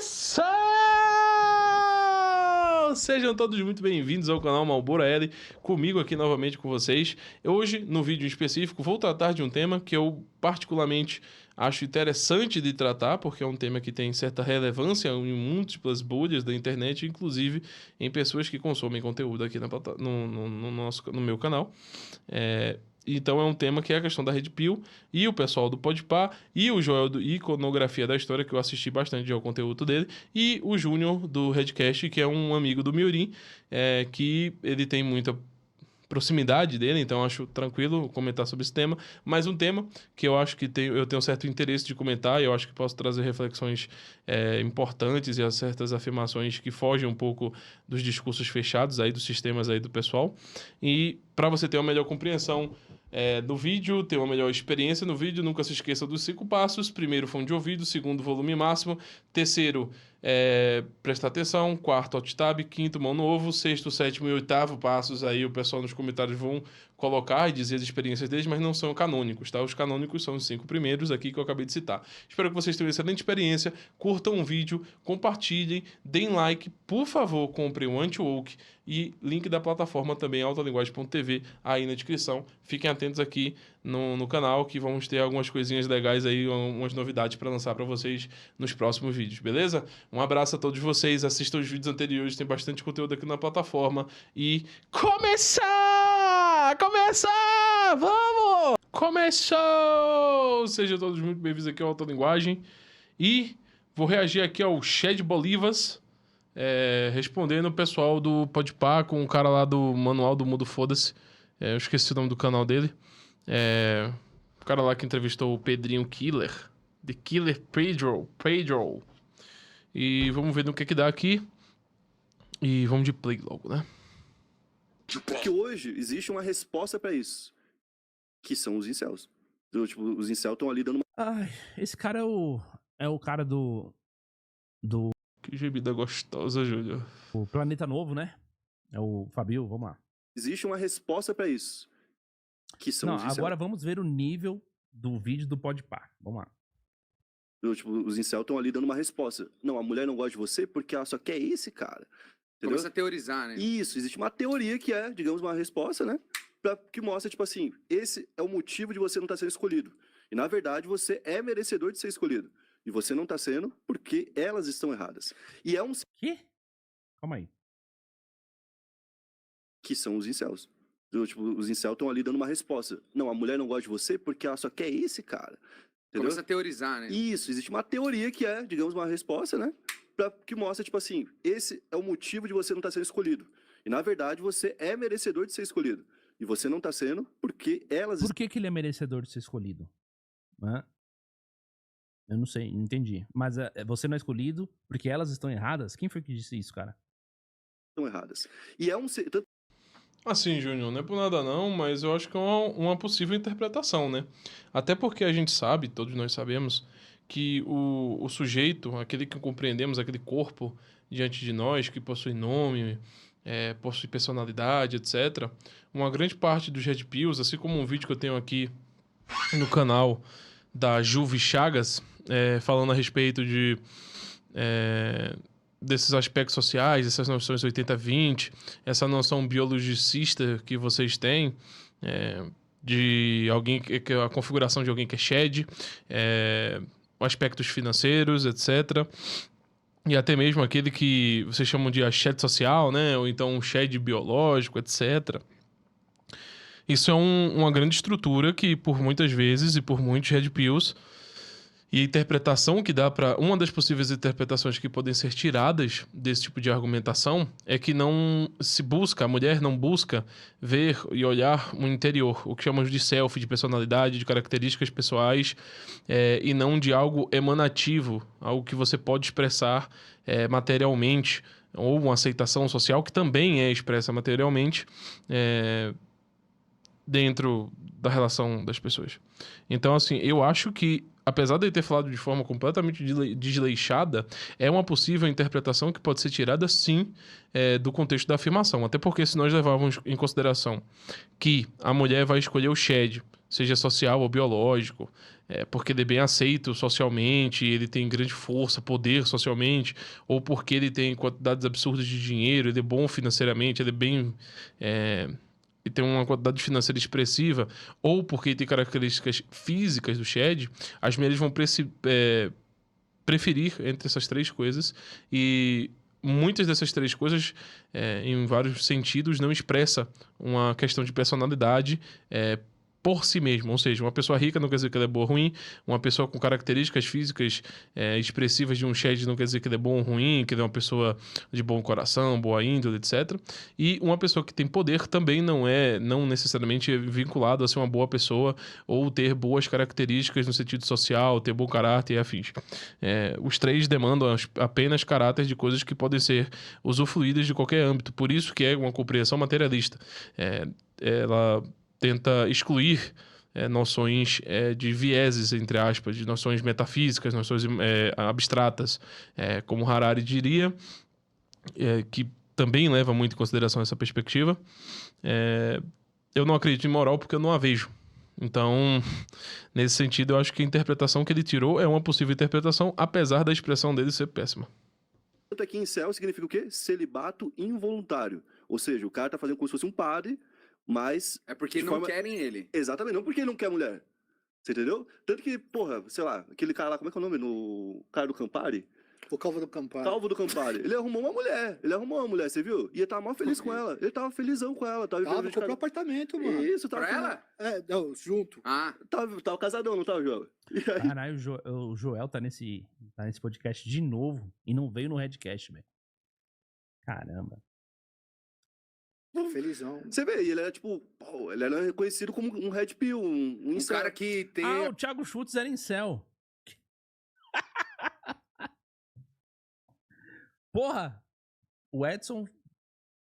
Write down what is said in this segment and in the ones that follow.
Começou! Sejam todos muito bem-vindos ao canal Malboro L, comigo aqui novamente com vocês. Hoje, no vídeo em específico, vou tratar de um tema que eu particularmente acho interessante de tratar, porque é um tema que tem certa relevância em múltiplas bolhas da internet, inclusive em pessoas que consomem conteúdo aqui no meu canal. Então é um tema que é a questão da Red Pill e o pessoal do Podpah e o Joel do Iconografia da História, que eu assisti bastante ao conteúdo dele, e o Júnior do Redcast, que é um amigo do Miorim, que ele tem muita proximidade dele, então acho tranquilo comentar sobre esse tema, mas um tema que eu acho que eu tenho certo interesse de comentar, e eu acho que posso trazer reflexões importantes e certas afirmações que fogem um pouco dos discursos fechados aí, dos sistemas aí do pessoal, e para você ter uma melhor compreensão do vídeo, ter uma melhor experiência no vídeo, nunca se esqueça dos 5 passos. Primeiro, fone de ouvido. Segundo, volume máximo. Terceiro, prestar atenção. Quarto, alt tab. Quinto, mão no ovo. Sexto, sétimo e oitavo passos. Aí o pessoal nos comentários vão colocar e dizer as experiências deles, mas não são canônicos, tá? Os canônicos são os 5 primeiros aqui que eu acabei de citar. Espero que vocês tenham uma excelente experiência. Curtam o vídeo, compartilhem, deem like. Por favor, comprem o Anti-Woke e link da plataforma também, altalinguagem.tv, aí na descrição. Fiquem atentos aqui no canal que vamos ter algumas coisinhas legais aí, umas novidades para lançar para vocês nos próximos vídeos, beleza? Um abraço a todos vocês, assistam os vídeos anteriores, tem bastante conteúdo aqui na plataforma e começar! Começar! Vamos! Começou! Sejam todos muito bem-vindos aqui ao Altalinguagem e vou reagir aqui ao Shed Bolivas, respondendo o pessoal do Podpah com o cara lá do Manual do Mundo Foda-se. Eu esqueci o nome do canal dele. O cara lá que entrevistou o Pedrinho Killer. The Killer Pedro. E vamos ver no que dá aqui. E vamos de play logo, né? Porque hoje existe uma resposta pra isso. Que são os incels. Tipo, os incels estão ali dando uma... Ai, esse cara é o cara do Que gemida gostosa, Júlio. o Planeta Novo, né? É o Fabio, vamos lá. Existe uma resposta pra isso. Que são Não, os incels. agora vamos ver o nível do vídeo do Podpah. Vamos lá. Tipo, os incels estão ali dando uma resposta. Não, a mulher não gosta de você porque ela só quer esse cara. Entendeu? Começa a teorizar, né? Isso, existe uma teoria que é, digamos, uma resposta, né? Que mostra, tipo assim, esse é o motivo de você não estar sendo escolhido. E, na verdade, você é merecedor de ser escolhido. E você não tá sendo porque elas estão erradas. E é um... Que? Calma aí. Que são os incels. Tipo, os incels estão ali dando uma resposta. Não, a mulher não gosta de você porque ela só quer esse cara. Entendeu? Começa a teorizar, né? Isso, existe uma teoria que é, digamos, uma resposta, né? Que mostra, tipo assim, esse é o motivo de você não estar sendo escolhido. E, na verdade, você é merecedor de ser escolhido. E você não tá sendo porque elas... Por que ele é merecedor de ser escolhido? Hã? Eu não sei, não entendi. Mas você não é escolhido porque elas estão erradas? Quem foi que disse isso, cara? estão erradas. E é um... Assim, Júnior, não é por nada não, mas eu acho que é uma possível interpretação, né? Até porque a gente sabe, todos nós sabemos, que o sujeito, aquele que compreendemos, aquele corpo diante de nós, que possui nome, possui personalidade, etc. Uma grande parte dos Red Pills, assim como um vídeo que eu tenho aqui no canal da Juve Chagas, falando a respeito de... desses aspectos sociais, essas noções 80-20, essa noção biologicista que vocês têm, de alguém que a configuração de alguém que é shed, aspectos financeiros, etc. E até mesmo aquele que vocês chamam de shed social, né? Ou então um shed biológico, etc. Isso é uma grande estrutura que, por muitas vezes e por muitos Red Pills, e a interpretação que dá para... Uma das possíveis interpretações que podem ser tiradas desse tipo de argumentação é que não se busca, a mulher não busca ver e olhar o interior, o que chamamos de self, de personalidade, de características pessoais, e não de algo emanativo, algo que você pode expressar materialmente, ou uma aceitação social que também é expressa materialmente, dentro da relação das pessoas. Então, assim, eu acho que, apesar de ele ter falado de forma completamente desleixada, é uma possível interpretação que pode ser tirada, sim, do contexto da afirmação. Até porque, se nós levarmos em consideração que a mulher vai escolher o shed seja social ou biológico, porque ele é bem aceito socialmente, ele tem grande força, poder socialmente, ou porque ele tem quantidades absurdas de dinheiro, ele é bom financeiramente, ele é bem... e tem uma quantidade financeira expressiva, ou porque ele tem características físicas do Shed, as mulheres vão preferir entre essas três coisas, e muitas dessas três coisas, em vários sentidos, não expressa uma questão de personalidade por si mesmo. Ou seja, uma pessoa rica não quer dizer que ela é boa ou ruim, uma pessoa com características físicas expressivas de um Shed não quer dizer que ele é bom ou ruim, que ele é uma pessoa de bom coração, boa índole, etc. E uma pessoa que tem poder também não necessariamente vinculado a ser uma boa pessoa ou ter boas características no sentido social, ter bom caráter e afins. Os três demandam apenas caráter de coisas que podem ser usufruídas de qualquer âmbito. Por isso que é uma compreensão materialista. Ela tenta excluir noções de vieses, entre aspas, de noções metafísicas, noções abstratas, como Harari diria, que também leva muito em consideração essa perspectiva. Eu não acredito em moral porque eu não a vejo. Então, nesse sentido, eu acho que a interpretação que ele tirou é uma possível interpretação, apesar da expressão dele ser péssima. Tanto aqui em céu significa o quê? Celibato involuntário. Ou seja, o cara tá fazendo como se fosse um padre, mas... É porque não querem ele. Exatamente, não porque ele não quer mulher. Você entendeu? Tanto que, porra, sei lá, aquele cara lá, como é que é o nome? No cara do Campari? O Calvo do Campari. Calvo do Campari. Ele arrumou uma mulher, você viu? E ele tava mal feliz com ela. Ele tava felizão com ela. Comprou apartamento, mano. Isso, tava... Pra ela? Não, junto. Tava casadão, não tava, Joel? Caralho, o Joel tá nesse podcast de novo e não veio no Redcast, velho. Caramba. Felizão. Você vê, ele era tipo, ele era reconhecido como um Red Pill, um incel. Cara que tem... o Thiago Schultz era incel. Porra, o Edson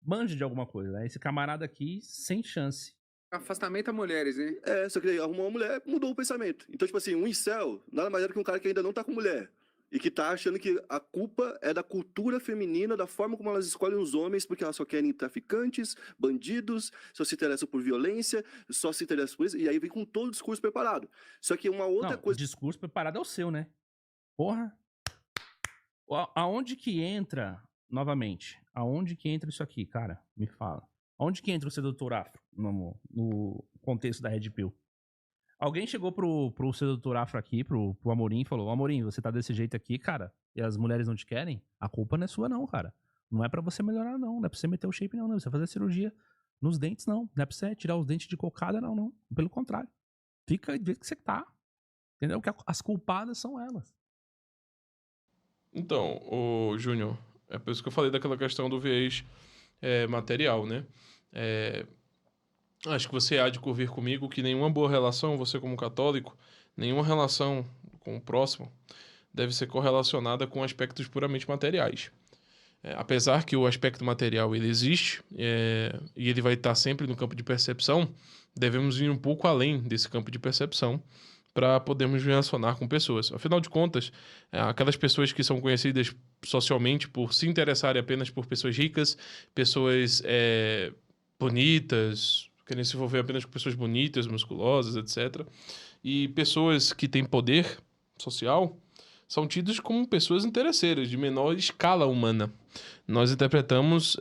manja de alguma coisa, né? Esse camarada aqui, sem chance. Afastamento a mulheres, hein? Só que ele arrumou uma mulher, mudou o pensamento. Então, tipo assim, um incel nada mais é do que um cara que ainda não tá com mulher. E que tá achando que a culpa é da cultura feminina, da forma como elas escolhem os homens, porque elas só querem traficantes, bandidos, só se interessam por violência, só se interessam por isso, e aí vem com todo o discurso preparado. Só que uma outra coisa... O discurso preparado é o seu, né? Porra. Aonde que entra, novamente, aonde que entra isso aqui, cara? Me fala. Aonde que entra o sedutor afro no contexto da Red Pill? Alguém chegou pro sedutor afro aqui, pro Amorim, e falou: Amorim, você tá desse jeito aqui, cara, e as mulheres não te querem? A culpa não é sua, não, cara. Não é pra você melhorar, não. Não é pra você meter o shape, não. Não é pra você fazer cirurgia nos dentes, não. Não é pra você tirar os dentes de cocada, não. Pelo contrário. Fica do jeito que você tá. Entendeu? Que as culpadas são elas. Então, o Júnior, é por isso que eu falei daquela questão do viés material, né? Acho que você há de convir comigo que nenhuma boa relação, você como católico, nenhuma relação com o próximo deve ser correlacionada com aspectos puramente materiais. Apesar que o aspecto material ele existe e ele vai estar sempre no campo de percepção, devemos ir um pouco além desse campo de percepção para podermos relacionar com pessoas. Afinal de contas, aquelas pessoas que são conhecidas socialmente por se interessarem apenas por pessoas ricas, pessoas bonitas, querem se envolver apenas com pessoas bonitas, musculosas, etc. E pessoas que têm poder social são tidas como pessoas interesseiras, de menor escala humana. Nós interpretamos,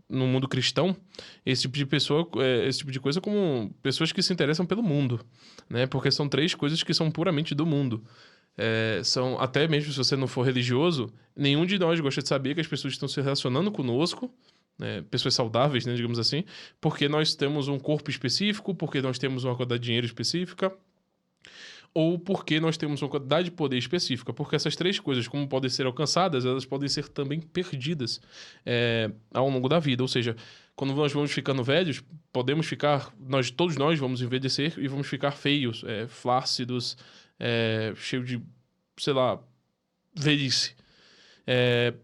no mundo cristão, esse tipo de pessoa, esse tipo de coisa como pessoas que se interessam pelo mundo, né? Porque são três coisas que são puramente do mundo. São, até mesmo se você não for religioso, nenhum de nós gosta de saber que as pessoas estão se relacionando conosco, pessoas saudáveis, né, digamos assim, porque nós temos um corpo específico, porque nós temos uma quantidade de dinheiro específica, ou porque nós temos uma quantidade de poder específica. Porque essas três coisas, como podem ser alcançadas, elas podem ser também perdidas ao longo da vida. Ou seja, quando nós vamos ficando velhos, podemos ficar... todos nós vamos envelhecer e vamos ficar feios, flácidos, cheios de, sei lá, velhice.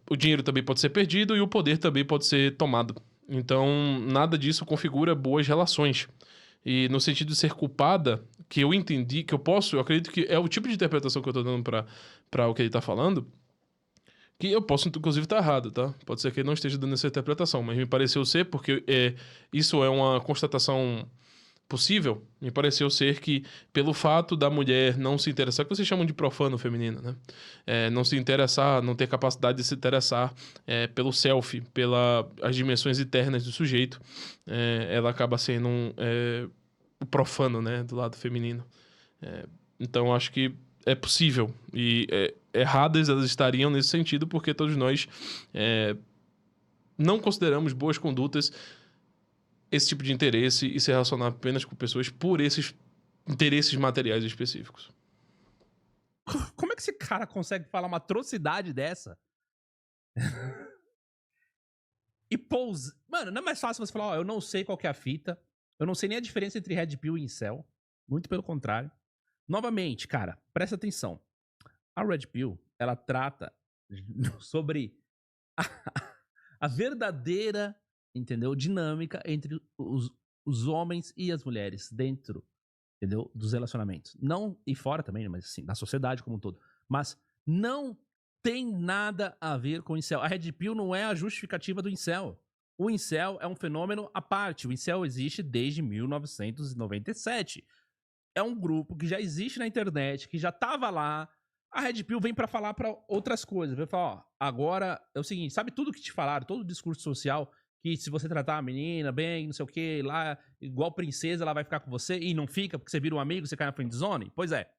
O dinheiro também pode ser perdido e o poder também pode ser tomado. Então, nada disso configura boas relações. E no sentido de ser culpada, que eu entendi, que eu acredito que é o tipo de interpretação que eu tô dando pra o que ele tá falando, que eu posso, inclusive, estar errado, tá? Pode ser que ele não esteja dando essa interpretação, mas me pareceu ser, porque isso é uma constatação possível, me pareceu ser que, pelo fato da mulher não se interessar, que vocês chamam de profano feminino, né? Não se interessar, não ter capacidade de se interessar pelo self, pelas dimensões internas do sujeito, ela acaba sendo o profano, né, do lado feminino. Então, acho que é possível. E erradas elas estariam nesse sentido, porque todos nós não consideramos boas condutas esse tipo de interesse e se relacionar apenas com pessoas por esses interesses materiais específicos. Como é que esse cara consegue falar uma atrocidade dessa? E pose. Mano, não é mais fácil você falar, ó, eu não sei qual que é a fita, eu não sei nem a diferença entre Red Pill e Incel. Muito pelo contrário. Novamente, cara, presta atenção. A Red Pill, ela trata sobre a verdadeira, entendeu, dinâmica entre os homens e as mulheres dentro, entendeu, dos relacionamentos. Não, e fora também, mas assim, da sociedade como um todo. Mas não tem nada a ver com o incel. A Red Pill não é a justificativa do incel. O incel é um fenômeno à parte. O incel existe desde 1997. É um grupo que já existe na internet, que já tava lá. A Red Pill vem pra falar pra outras coisas. Vem falar, ó, agora é o seguinte, sabe tudo que te falaram, todo o discurso social, que se você tratar a menina bem, não sei o que, lá, igual princesa, ela vai ficar com você, e não fica, porque você vira um amigo, você cai na friendzone? Pois é.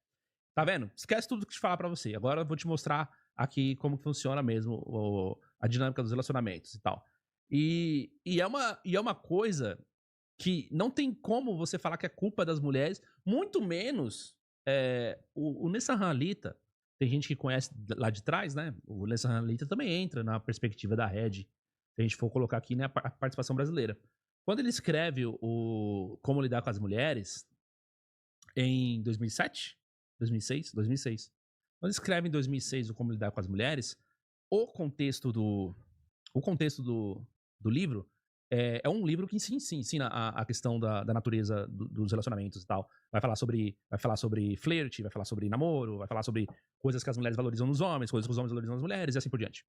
Tá vendo? Esquece tudo que te falar pra você. Agora eu vou te mostrar aqui como funciona mesmo a dinâmica dos relacionamentos e tal. E é uma coisa que não tem como você falar que é culpa das mulheres, muito menos o Nessa Halita. Tem gente que conhece lá de trás, né? O Nessa Halita também entra na perspectiva da Red. Se a gente for colocar aqui, né, a participação brasileira. Quando ele escreve o Como Lidar com as Mulheres, em 2007? 2006? 2006. Quando ele escreve em 2006 o Como Lidar com as Mulheres, o contexto do livro é um livro que ensina a questão da natureza dos relacionamentos e tal. Vai falar sobre flerte, vai falar sobre namoro, vai falar sobre coisas que as mulheres valorizam nos homens, coisas que os homens valorizam nas mulheres e assim por diante.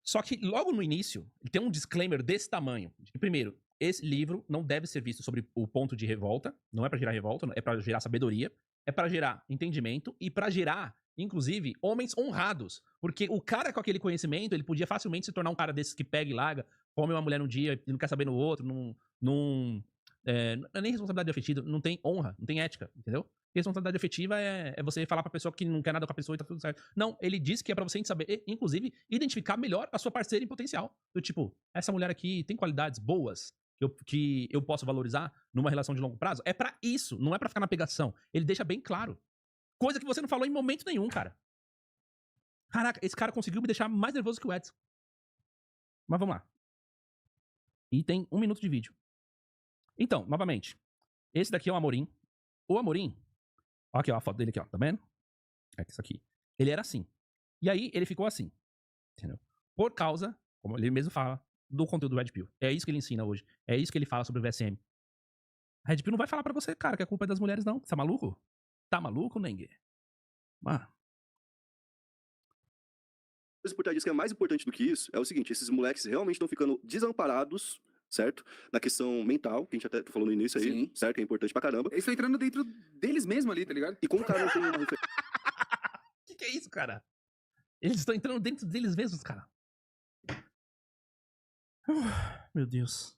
Só que logo no início, ele tem um disclaimer desse tamanho. De que, primeiro, esse livro não deve ser visto sobre o ponto de revolta. Não é pra gerar revolta, é pra gerar sabedoria. É pra gerar entendimento e pra gerar, inclusive, homens honrados. Porque o cara com aquele conhecimento, ele podia facilmente se tornar um cara desses que pega e larga, come uma mulher num dia e não quer saber no outro, não é nem responsabilidade afetiva, não tem honra, não tem ética, entendeu? Responsabilidade afetiva é você falar pra pessoa que não quer nada com a pessoa e tá tudo certo. Não, ele diz que é pra você saber, inclusive, identificar melhor a sua parceira em potencial. Do tipo, essa mulher aqui tem qualidades boas que eu posso valorizar numa relação de longo prazo. É pra isso, não é pra ficar na pegação. Ele deixa bem claro. Coisa que você não falou em momento nenhum, cara. Caraca, esse cara conseguiu me deixar mais nervoso que o Edson. Mas vamos lá. E tem 1 minuto de vídeo. Então, novamente, esse daqui é o Amorim. O Amorim, ó aqui, ó, a foto dele aqui, ó, tá vendo? É isso aqui. Ele era assim. E aí, ele ficou assim. Entendeu? Por causa, como ele mesmo fala, do conteúdo do Red Pill. É isso que ele ensina hoje. É isso que ele fala sobre o VSM. A Red Pill não vai falar pra você, cara, que a culpa é das mulheres, não. Você tá maluco? Tá maluco, Nengue? Mano. Coisa por trás disso que é mais importante do que isso é o seguinte: esses moleques realmente estão ficando desamparados, certo? Na questão mental, que a gente até falou no início aí, Sim. certo? Que é importante pra caramba. Eles estão entrando dentro deles mesmos ali, tá ligado? E como o cara não tem uma referência Que é isso, cara? Eles estão entrando dentro deles mesmos, cara. Meu Deus.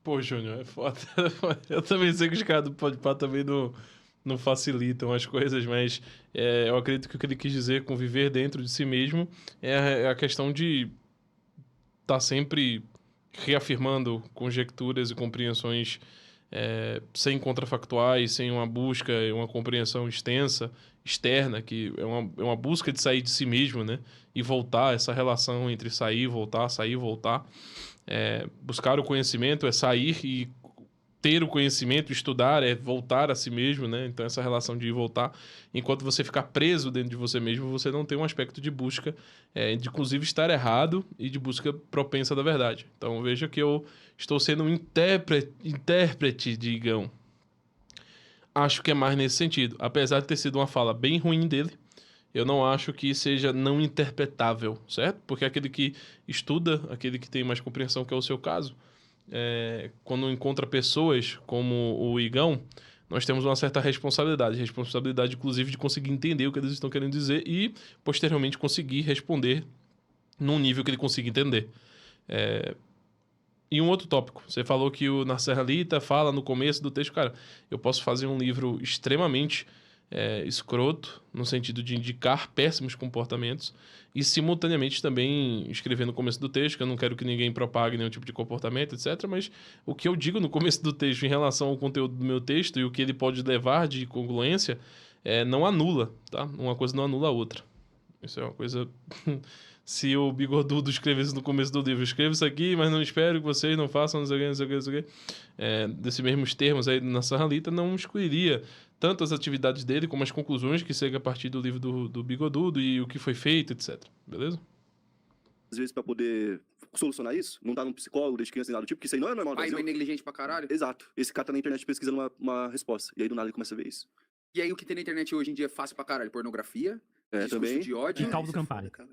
Pô, Júnior, é foda. Eu também sei que os caras do Podpah também não facilitam as coisas, mas eu acredito que o que ele quis dizer com viver dentro de si mesmo é a questão de estar sempre reafirmando conjecturas e compreensões sem contrafactuais, sem uma busca e uma compreensão externa, que é uma busca de sair de si mesmo, né? E voltar, essa relação entre sair, voltar. Buscar o conhecimento é sair e ter o conhecimento, estudar, é voltar a si mesmo, né? Então, essa relação de ir e voltar. Enquanto você ficar preso dentro de você mesmo, você não tem um aspecto de busca, de inclusive estar errado e de busca propensa da verdade. Então, veja que eu estou sendo um intérprete de Igão. Acho que é mais nesse sentido. Apesar de ter sido uma fala bem ruim dele, eu não acho que seja não interpretável, certo? Porque aquele que estuda, aquele que tem mais compreensão, que é o seu caso, quando encontra pessoas como o Igão, nós temos uma certa responsabilidade, inclusive de conseguir entender o que eles estão querendo dizer e, posteriormente, conseguir responder num nível que ele consiga entender. E um outro tópico, você falou que o Nasser Alita fala no começo do texto, cara, eu posso fazer um livro extremamente escroto, no sentido de indicar péssimos comportamentos, e simultaneamente também escrever no começo do texto, que eu não quero que ninguém propague nenhum tipo de comportamento, etc. Mas o que eu digo no começo do texto em relação ao conteúdo do meu texto e o que ele pode levar de congruência, não anula, tá? Uma coisa não anula a outra. Isso é uma coisa... Se o Bigodudo escrevesse no começo do livro, escreva isso aqui, mas não espero que vocês não façam, não sei o que, não sei o que, não sei o que. Desses mesmos termos aí na Sarralita, não excluiria tanto as atividades dele como as conclusões que seguem a partir do livro do Bigodudo e o que foi feito, etc. Beleza? Às vezes, pra poder solucionar isso, não tá num psicólogo desde criança nem nada do tipo, porque isso aí não é normal no Pai, Brasil. mãe negligente pra caralho. Exato. Esse cara tá na internet pesquisando uma resposta. E aí, do nada, ele começa a ver isso. E aí o que tem na internet hoje em dia é fácil pra caralho. Pornografia, discurso Também. de ódio. E caldo isso do é Campari. foda, cara.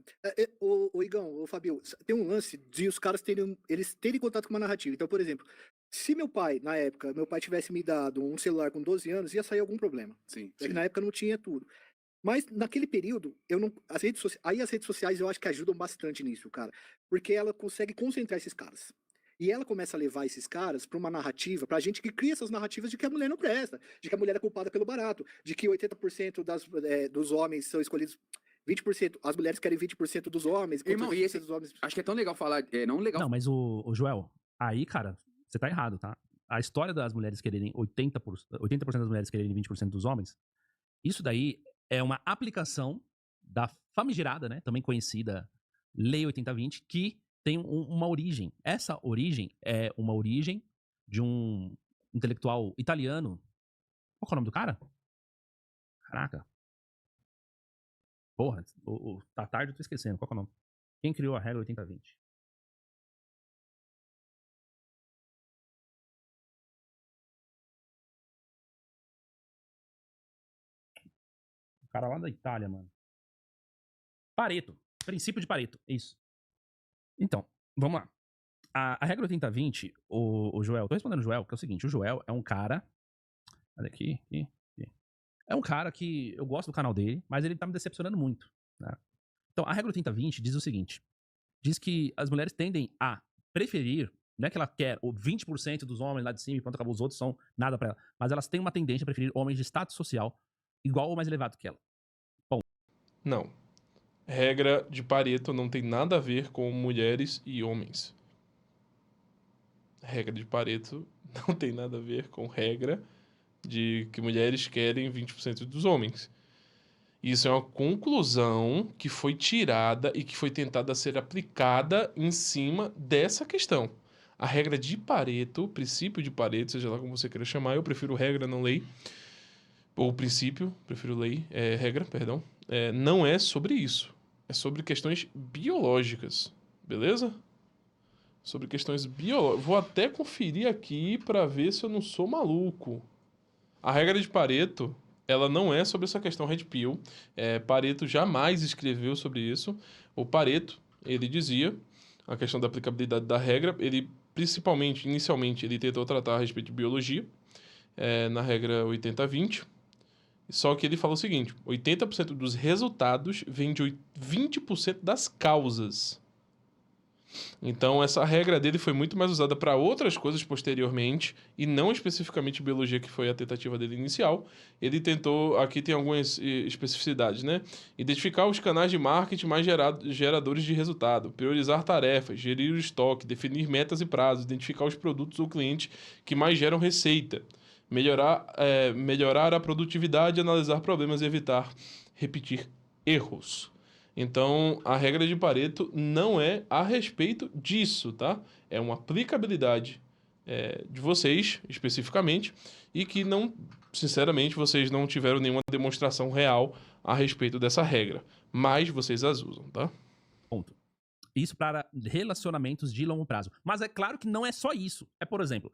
O Igão, o Fabio, tem um lance de os caras eles terem contato com uma narrativa. Então, por exemplo, se meu pai, na época, tivesse me dado um celular com 12 anos, ia sair algum problema. Sim, É que sim. na época não tinha tudo. Mas naquele período, as redes sociais eu acho que ajudam bastante nisso, cara. Porque ela consegue concentrar esses caras. E ela começa a levar esses caras pra uma narrativa, pra gente que cria essas narrativas de que a mulher não presta, de que a mulher é culpada pelo barato, de que 80% dos homens são escolhidos, 20%, as mulheres querem 20% dos homens, Irmão, e 20% dos homens. Acho que é tão legal falar. Não legal. Não, mas o Joel, aí, cara, você tá errado, tá? A história das mulheres quererem 80% das mulheres quererem 20% dos homens, isso daí é uma aplicação da famigerada, né, também conhecida Lei 80-20, que tem uma origem. Essa origem é uma origem de um intelectual italiano. Qual que é o nome do cara? Caraca. Porra, tá tarde, eu tô esquecendo. Qual que é o nome? Quem criou a regra 80-20? O cara lá da Itália, mano. Pareto. Princípio de Pareto. Isso. Então, vamos lá. A regra 80-20, o Joel, tô respondendo o Joel, que é o seguinte, o Joel é um cara. Olha aqui. É um cara que eu gosto do canal dele, mas ele tá me decepcionando muito. Né? Então, a regra 80-20 diz o seguinte: diz que as mulheres tendem a preferir, não é que ela quer o 20% dos homens lá de cima e pronto, acabou, os outros são nada pra ela, mas elas têm uma tendência a preferir homens de status social igual ou mais elevado que ela. Não. Regra de Pareto não tem nada a ver com mulheres e homens. Regra de Pareto não tem nada a ver com regra de que mulheres querem 20% dos homens. Isso é uma conclusão que foi tirada e que foi tentada ser aplicada em cima dessa questão. A regra de Pareto, o princípio de Pareto, seja lá como você queira chamar, eu prefiro regra, não lei. Ou princípio, prefiro lei, regra, perdão. Não é sobre isso. É sobre questões biológicas, beleza? Sobre questões biológicas. Vou até conferir aqui para ver se eu não sou maluco. A regra de Pareto, ela não é sobre essa questão Red Pill. Pareto jamais escreveu sobre isso. O Pareto, ele dizia a questão da aplicabilidade da regra. Ele, principalmente, inicialmente, ele tentou tratar a respeito de biologia, na regra 80-20. Só que ele falou o seguinte: 80% dos resultados vem de 20% das causas. Então, essa regra dele foi muito mais usada para outras coisas posteriormente, e não especificamente biologia, que foi a tentativa dele inicial. Ele tentou, aqui tem algumas especificidades, né? Identificar os canais de marketing mais geradores de resultado, priorizar tarefas, gerir o estoque, definir metas e prazos, identificar os produtos ou clientes que mais geram receita, melhorar a produtividade, analisar problemas e evitar repetir erros. Então, a regra de Pareto não é a respeito disso, tá? É uma aplicabilidade de vocês, especificamente, e que não, sinceramente, vocês não tiveram nenhuma demonstração real a respeito dessa regra. Mas vocês as usam, tá? Ponto. Isso para relacionamentos de longo prazo. Mas é claro que não é só isso. Por exemplo,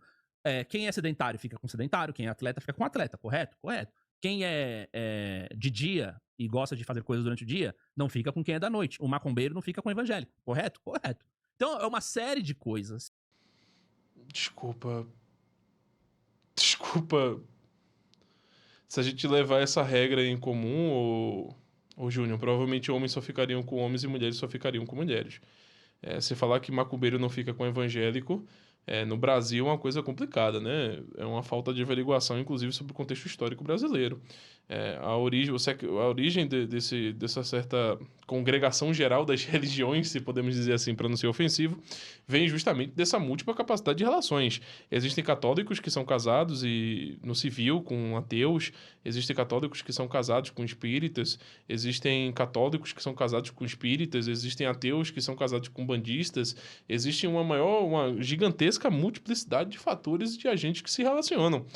quem é sedentário fica com sedentário, quem é atleta fica com atleta, correto? Correto. Quem é de dia e gosta de fazer coisas durante o dia, não fica com quem é da noite. O macumbeiro não fica com o evangélico, correto? Correto. Então é uma série de coisas. Desculpa. Desculpa. Se a gente levar essa regra em comum, ô Júnior, provavelmente homens só ficariam com homens e mulheres só ficariam com mulheres. Você falar que macumbeiro não fica com evangélico, no Brasil é uma coisa complicada, né? É uma falta de averiguação, inclusive, sobre o contexto histórico brasileiro. A origem dessa certa congregação geral das religiões, se podemos dizer assim, para não ser ofensivo, vem justamente dessa múltipla capacidade de relações. Existem católicos que são casados e no civil com ateus, existem católicos que são casados com espíritas, existem católicos que são casados com espíritas, existem ateus que são casados com bandistas, existe uma gigantesca multiplicidade de fatores de agentes que se relacionam.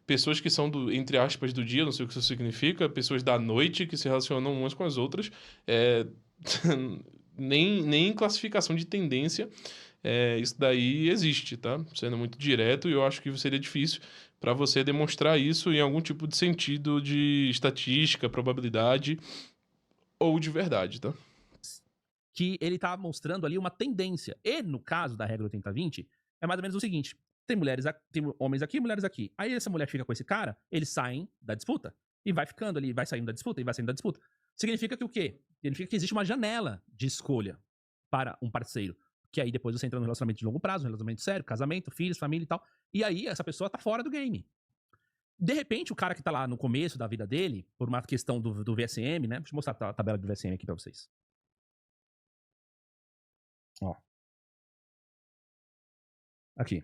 Pessoas que são, entre aspas, do dia, não sei o que isso significa, pessoas da noite que se relacionam umas com as outras, nem em classificação de tendência isso daí existe, tá? Sendo muito direto, e eu acho que seria difícil para você demonstrar isso em algum tipo de sentido de estatística, probabilidade ou de verdade, tá? Que ele tá mostrando ali uma tendência. E no caso da regra 80-20, é mais ou menos o seguinte: tem homens aqui e mulheres aqui. Aí essa mulher fica com esse cara, eles saem da disputa. E vai ficando ali, vai saindo da disputa, e vai saindo da disputa. Significa que o quê? Significa que existe uma janela de escolha para um parceiro. Que aí depois você entra num relacionamento de longo prazo, um relacionamento sério, casamento, filhos, família e tal. E aí essa pessoa tá fora do game. De repente, o cara que tá lá no começo da vida dele, por uma questão do VSM, né? Deixa eu mostrar a tabela do VSM aqui pra vocês. Ó. Aqui.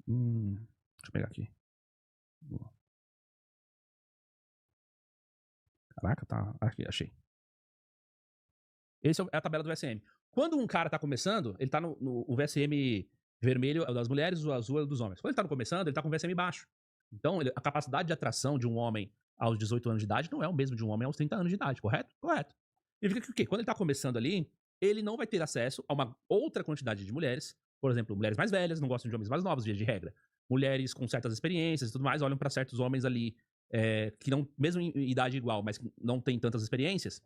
Deixa eu pegar aqui. Caraca, tá. Aqui, achei. Essa é a tabela do VSM. Quando um cara tá começando, ele tá o VSM vermelho é o das mulheres, o azul é o dos homens. Quando ele tá começando, ele tá com o VSM baixo. Então, a capacidade de atração de um homem aos 18 anos de idade não é o mesmo de um homem aos 30 anos de idade, correto? Correto. Significa que o quê? Quando ele tá começando ali, ele não vai ter acesso a uma outra quantidade de mulheres. Por exemplo, mulheres mais velhas não gostam de homens mais novos, via de regra. Mulheres com certas experiências e tudo mais olham pra certos homens ali que não, mesmo em idade igual, mas que não tem tantas experiências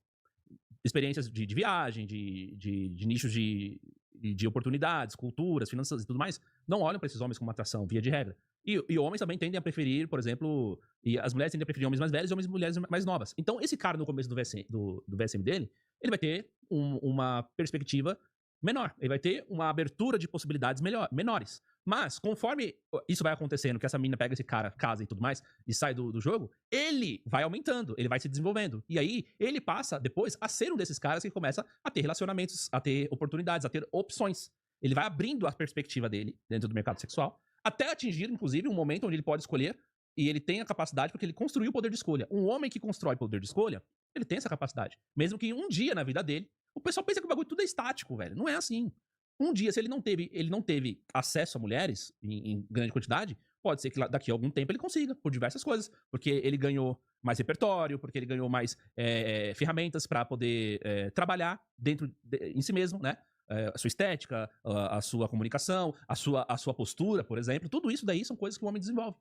de viagem, de nichos de oportunidades, culturas, finanças e tudo mais, não olham pra esses homens com uma atração, via de regra. E homens também tendem a preferir, por exemplo, e as mulheres tendem a preferir homens mais velhos e homens e mulheres mais novas. Então, esse cara no começo do VSM dele, ele vai ter uma perspectiva menor. Ele vai ter uma abertura de possibilidades menores. Mas, conforme isso vai acontecendo, que essa menina pega esse cara, casa e tudo mais, e sai do jogo, ele vai aumentando, ele vai se desenvolvendo. E aí, ele passa, depois, a ser um desses caras que começa a ter relacionamentos, a ter oportunidades, a ter opções. Ele vai abrindo a perspectiva dele dentro do mercado sexual, até atingir, inclusive, um momento onde ele pode escolher, e ele tem a capacidade, porque ele construiu o poder de escolha. Um homem que constrói poder de escolha, ele tem essa capacidade. Mesmo que um dia na vida dele, o pessoal pensa que o bagulho tudo é estático, velho. Não é assim. Um dia, se ele não teve acesso a mulheres em grande quantidade, pode ser que daqui a algum tempo ele consiga, por diversas coisas. Porque ele ganhou mais repertório, porque ele ganhou mais ferramentas pra poder trabalhar em si mesmo, né? A sua estética, a sua comunicação, a sua postura, por exemplo. Tudo isso daí são coisas que o homem desenvolve.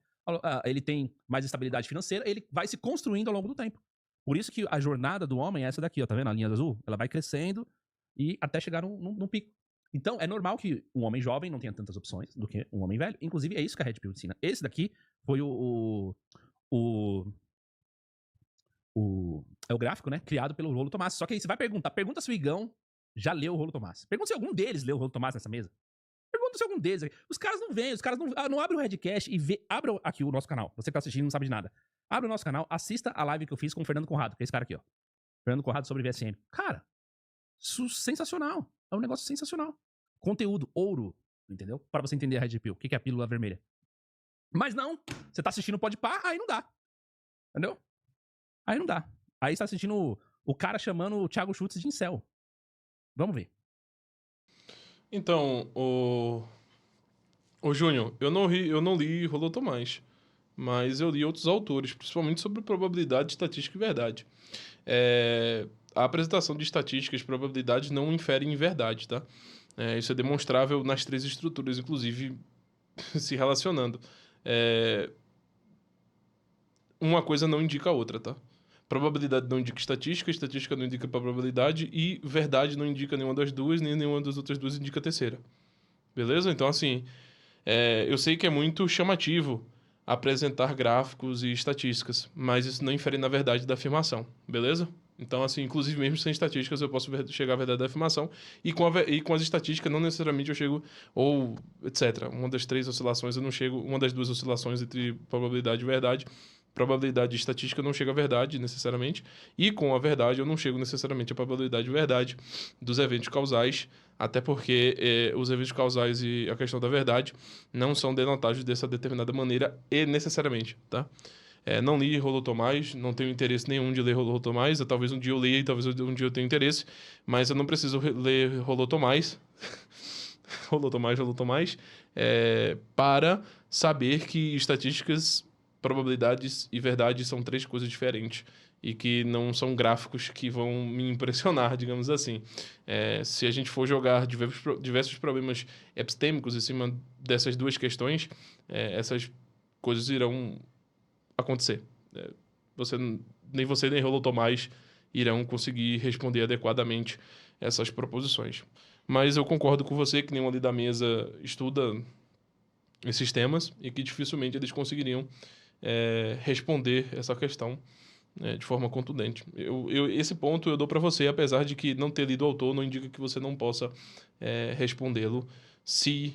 Ele tem mais estabilidade financeira, ele vai se construindo ao longo do tempo. Por isso que a jornada do homem é essa daqui, ó, tá vendo? A linha azul? Ela vai crescendo e até chegar num pico. Então, é normal que um homem jovem não tenha tantas opções do que um homem velho. Inclusive, é isso que a Red Pill ensina. Esse daqui foi o gráfico, né? Criado pelo Rolo Tomás. Só que aí você vai pergunta se o Igão já leu o Rolo Tomás. Pergunta se algum deles leu o Rolo Tomás nessa mesa. Pergunta se algum deles. Os caras não vêm, os caras não abrem o Redcast e vê. Abra aqui o nosso canal. Você que tá assistindo e não sabe de nada. Abre o nosso canal, assista a live que eu fiz com o Fernando Conrado, que é esse cara aqui, ó. Fernando Conrado sobre VSM. Cara, sensacional. É um negócio sensacional. Conteúdo, ouro, entendeu? Para você entender a Red Pill. O que é a pílula vermelha. Mas não, você tá assistindo o Podpah, aí não dá. Entendeu? Aí não dá. Aí você tá assistindo o cara chamando o Thiago Schultz de incel. Vamos ver. Então, o Júnior, eu não li Rolou Tomás, mas eu li outros autores, principalmente sobre probabilidade, estatística e verdade. A apresentação de estatísticas e probabilidades não infere em verdade, tá? Isso é demonstrável nas 3 estruturas, inclusive se relacionando. Uma coisa não indica a outra, tá? Probabilidade não indica estatística não indica probabilidade, e verdade não indica nenhuma das duas, nem nenhuma das outras duas indica a terceira. Beleza? Então, assim, eu sei que é muito chamativo apresentar gráficos e estatísticas, mas isso não infere na verdade da afirmação, beleza? Então, assim, inclusive mesmo sem estatísticas eu posso chegar à verdade da afirmação e com as estatísticas não necessariamente eu chego, ou etc. Uma das três oscilações eu não chego, uma das duas oscilações entre probabilidade e verdade, probabilidade e estatística não chega à verdade necessariamente, e com a verdade eu não chego necessariamente à probabilidade de verdade dos eventos causais, até porque os eventos causais e a questão da verdade não são denotados dessa determinada maneira e necessariamente, tá? Não li Rolou Tomás, não tenho interesse nenhum de ler Rolou Tomás, talvez um dia eu leia e talvez um dia eu tenha interesse, mas eu não preciso ler Rolou Tomás, Rolou Tomás, para saber que estatísticas, probabilidades e verdade são três coisas diferentes e que não são gráficos que vão me impressionar, digamos assim. Se a gente for jogar diversos problemas epistêmicos em cima dessas duas questões, essas coisas irão acontecer. Nem você nem Rolou Tomás irão conseguir responder adequadamente essas proposições. Mas eu concordo com você que nenhum ali da mesa estuda esses temas e que dificilmente eles conseguiriam responder essa questão de forma contundente. Esse ponto eu dou para você, apesar de que não ter lido o autor não indica que você não possa respondê-lo se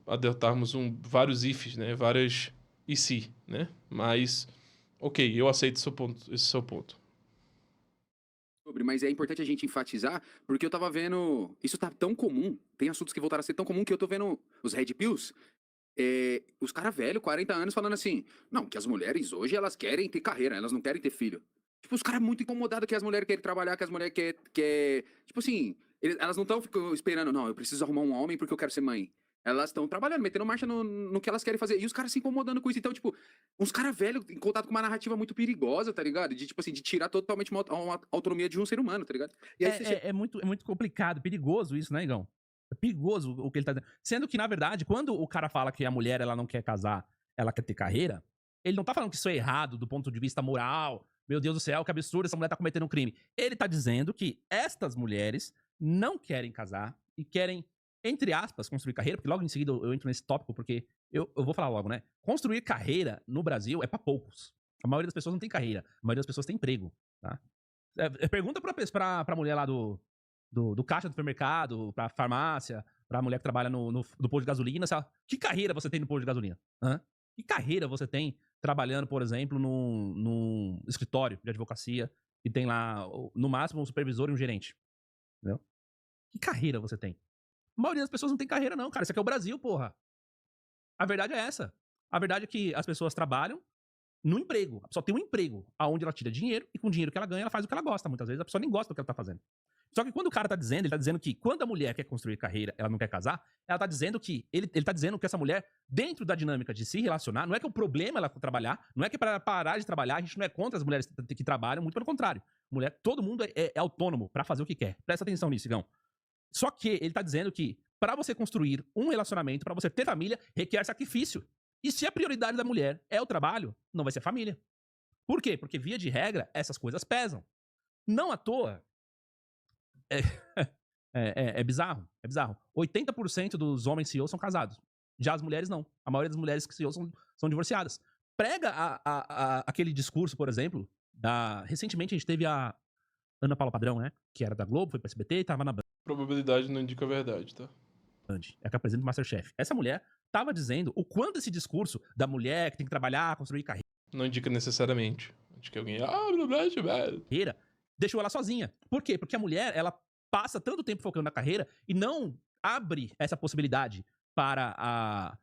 adotarmos vários ifs, né? Várias e se, né? Mas, ok, eu aceito esse seu ponto. Mas é importante a gente enfatizar, porque eu tava vendo. Isso tá tão comum, tem assuntos que voltaram a ser tão comum que eu tô vendo os Red Pills. Os caras velhos, 40 anos, falando assim: não, que as mulheres hoje elas querem ter carreira, elas não querem ter filho. Tipo, os caras muito incomodados que as mulheres querem trabalhar, que as mulheres querem. Tipo assim, elas não estão esperando, não, eu preciso arrumar um homem porque eu quero ser mãe. Elas estão trabalhando, metendo marcha no que elas querem fazer. E os caras se incomodando com isso. Então, tipo, uns caras velhos em contato com uma narrativa muito perigosa, tá ligado? De, tipo assim, de tirar totalmente uma autonomia de um ser humano, tá ligado? E aí você É muito complicado, perigoso isso, né, Igão? É perigoso o que ele tá dizendo. Sendo que, na verdade, quando o cara fala que a mulher ela não quer casar, ela quer ter carreira, ele não tá falando que isso é errado do ponto de vista moral. Meu Deus do céu, que absurdo, essa mulher tá cometendo um crime. Ele tá dizendo que estas mulheres não querem casar e querem, entre aspas, construir carreira, porque logo em seguida eu entro nesse tópico, porque eu vou falar logo, né? Construir carreira no Brasil é pra poucos. A maioria das pessoas não tem carreira, a maioria das pessoas tem emprego, tá? Pergunta pra mulher lá do caixa do supermercado, pra farmácia, pra mulher que trabalha no posto de gasolina, que carreira você tem no posto de gasolina? Hã? Que carreira você tem trabalhando, por exemplo, num escritório de advocacia e tem lá, no máximo, um supervisor e um gerente? Entendeu? Que carreira você tem? A maioria das pessoas não tem carreira, não, cara. Isso aqui é o Brasil, porra. A verdade é essa. A verdade é que as pessoas trabalham no emprego. A pessoa tem um emprego onde ela tira dinheiro e com o dinheiro que ela ganha, ela faz o que ela gosta. Muitas vezes a pessoa nem gosta do que ela tá fazendo. Só que quando o cara tá dizendo, ele tá dizendo que quando a mulher quer construir carreira, ela não quer casar, ela tá dizendo que ele tá dizendo que essa mulher, dentro da dinâmica de se relacionar, não é que o problema é ela trabalhar, não é que para parar de trabalhar, a gente não é contra as mulheres que trabalham, muito pelo contrário. Mulher, todo mundo é autônomo pra fazer o que quer. Presta atenção nisso, Igão. Só que ele tá dizendo que pra você construir um relacionamento, pra você ter família, requer sacrifício. E se a prioridade da mulher é o trabalho, não vai ser família. Por quê? Porque, via de regra, essas coisas pesam. Não à toa. É bizarro. É bizarro. 80% dos homens CEOs são casados. Já as mulheres não. A maioria das mulheres CEOs são divorciadas. Prega aquele discurso, por exemplo, recentemente a gente teve a Ana Paula Padrão, né? Que era da Globo, foi pra SBT e tava na Band. Probabilidade não indica a verdade, tá? É que apresenta o Masterchef. Essa mulher tava dizendo o quanto esse discurso da mulher que tem que trabalhar, construir Não indica necessariamente. Acho que alguém. Blá, blá, blá. carreira, deixou ela sozinha. Por quê? Porque a mulher, ela passa tanto tempo focando na carreira e não abre essa possibilidade para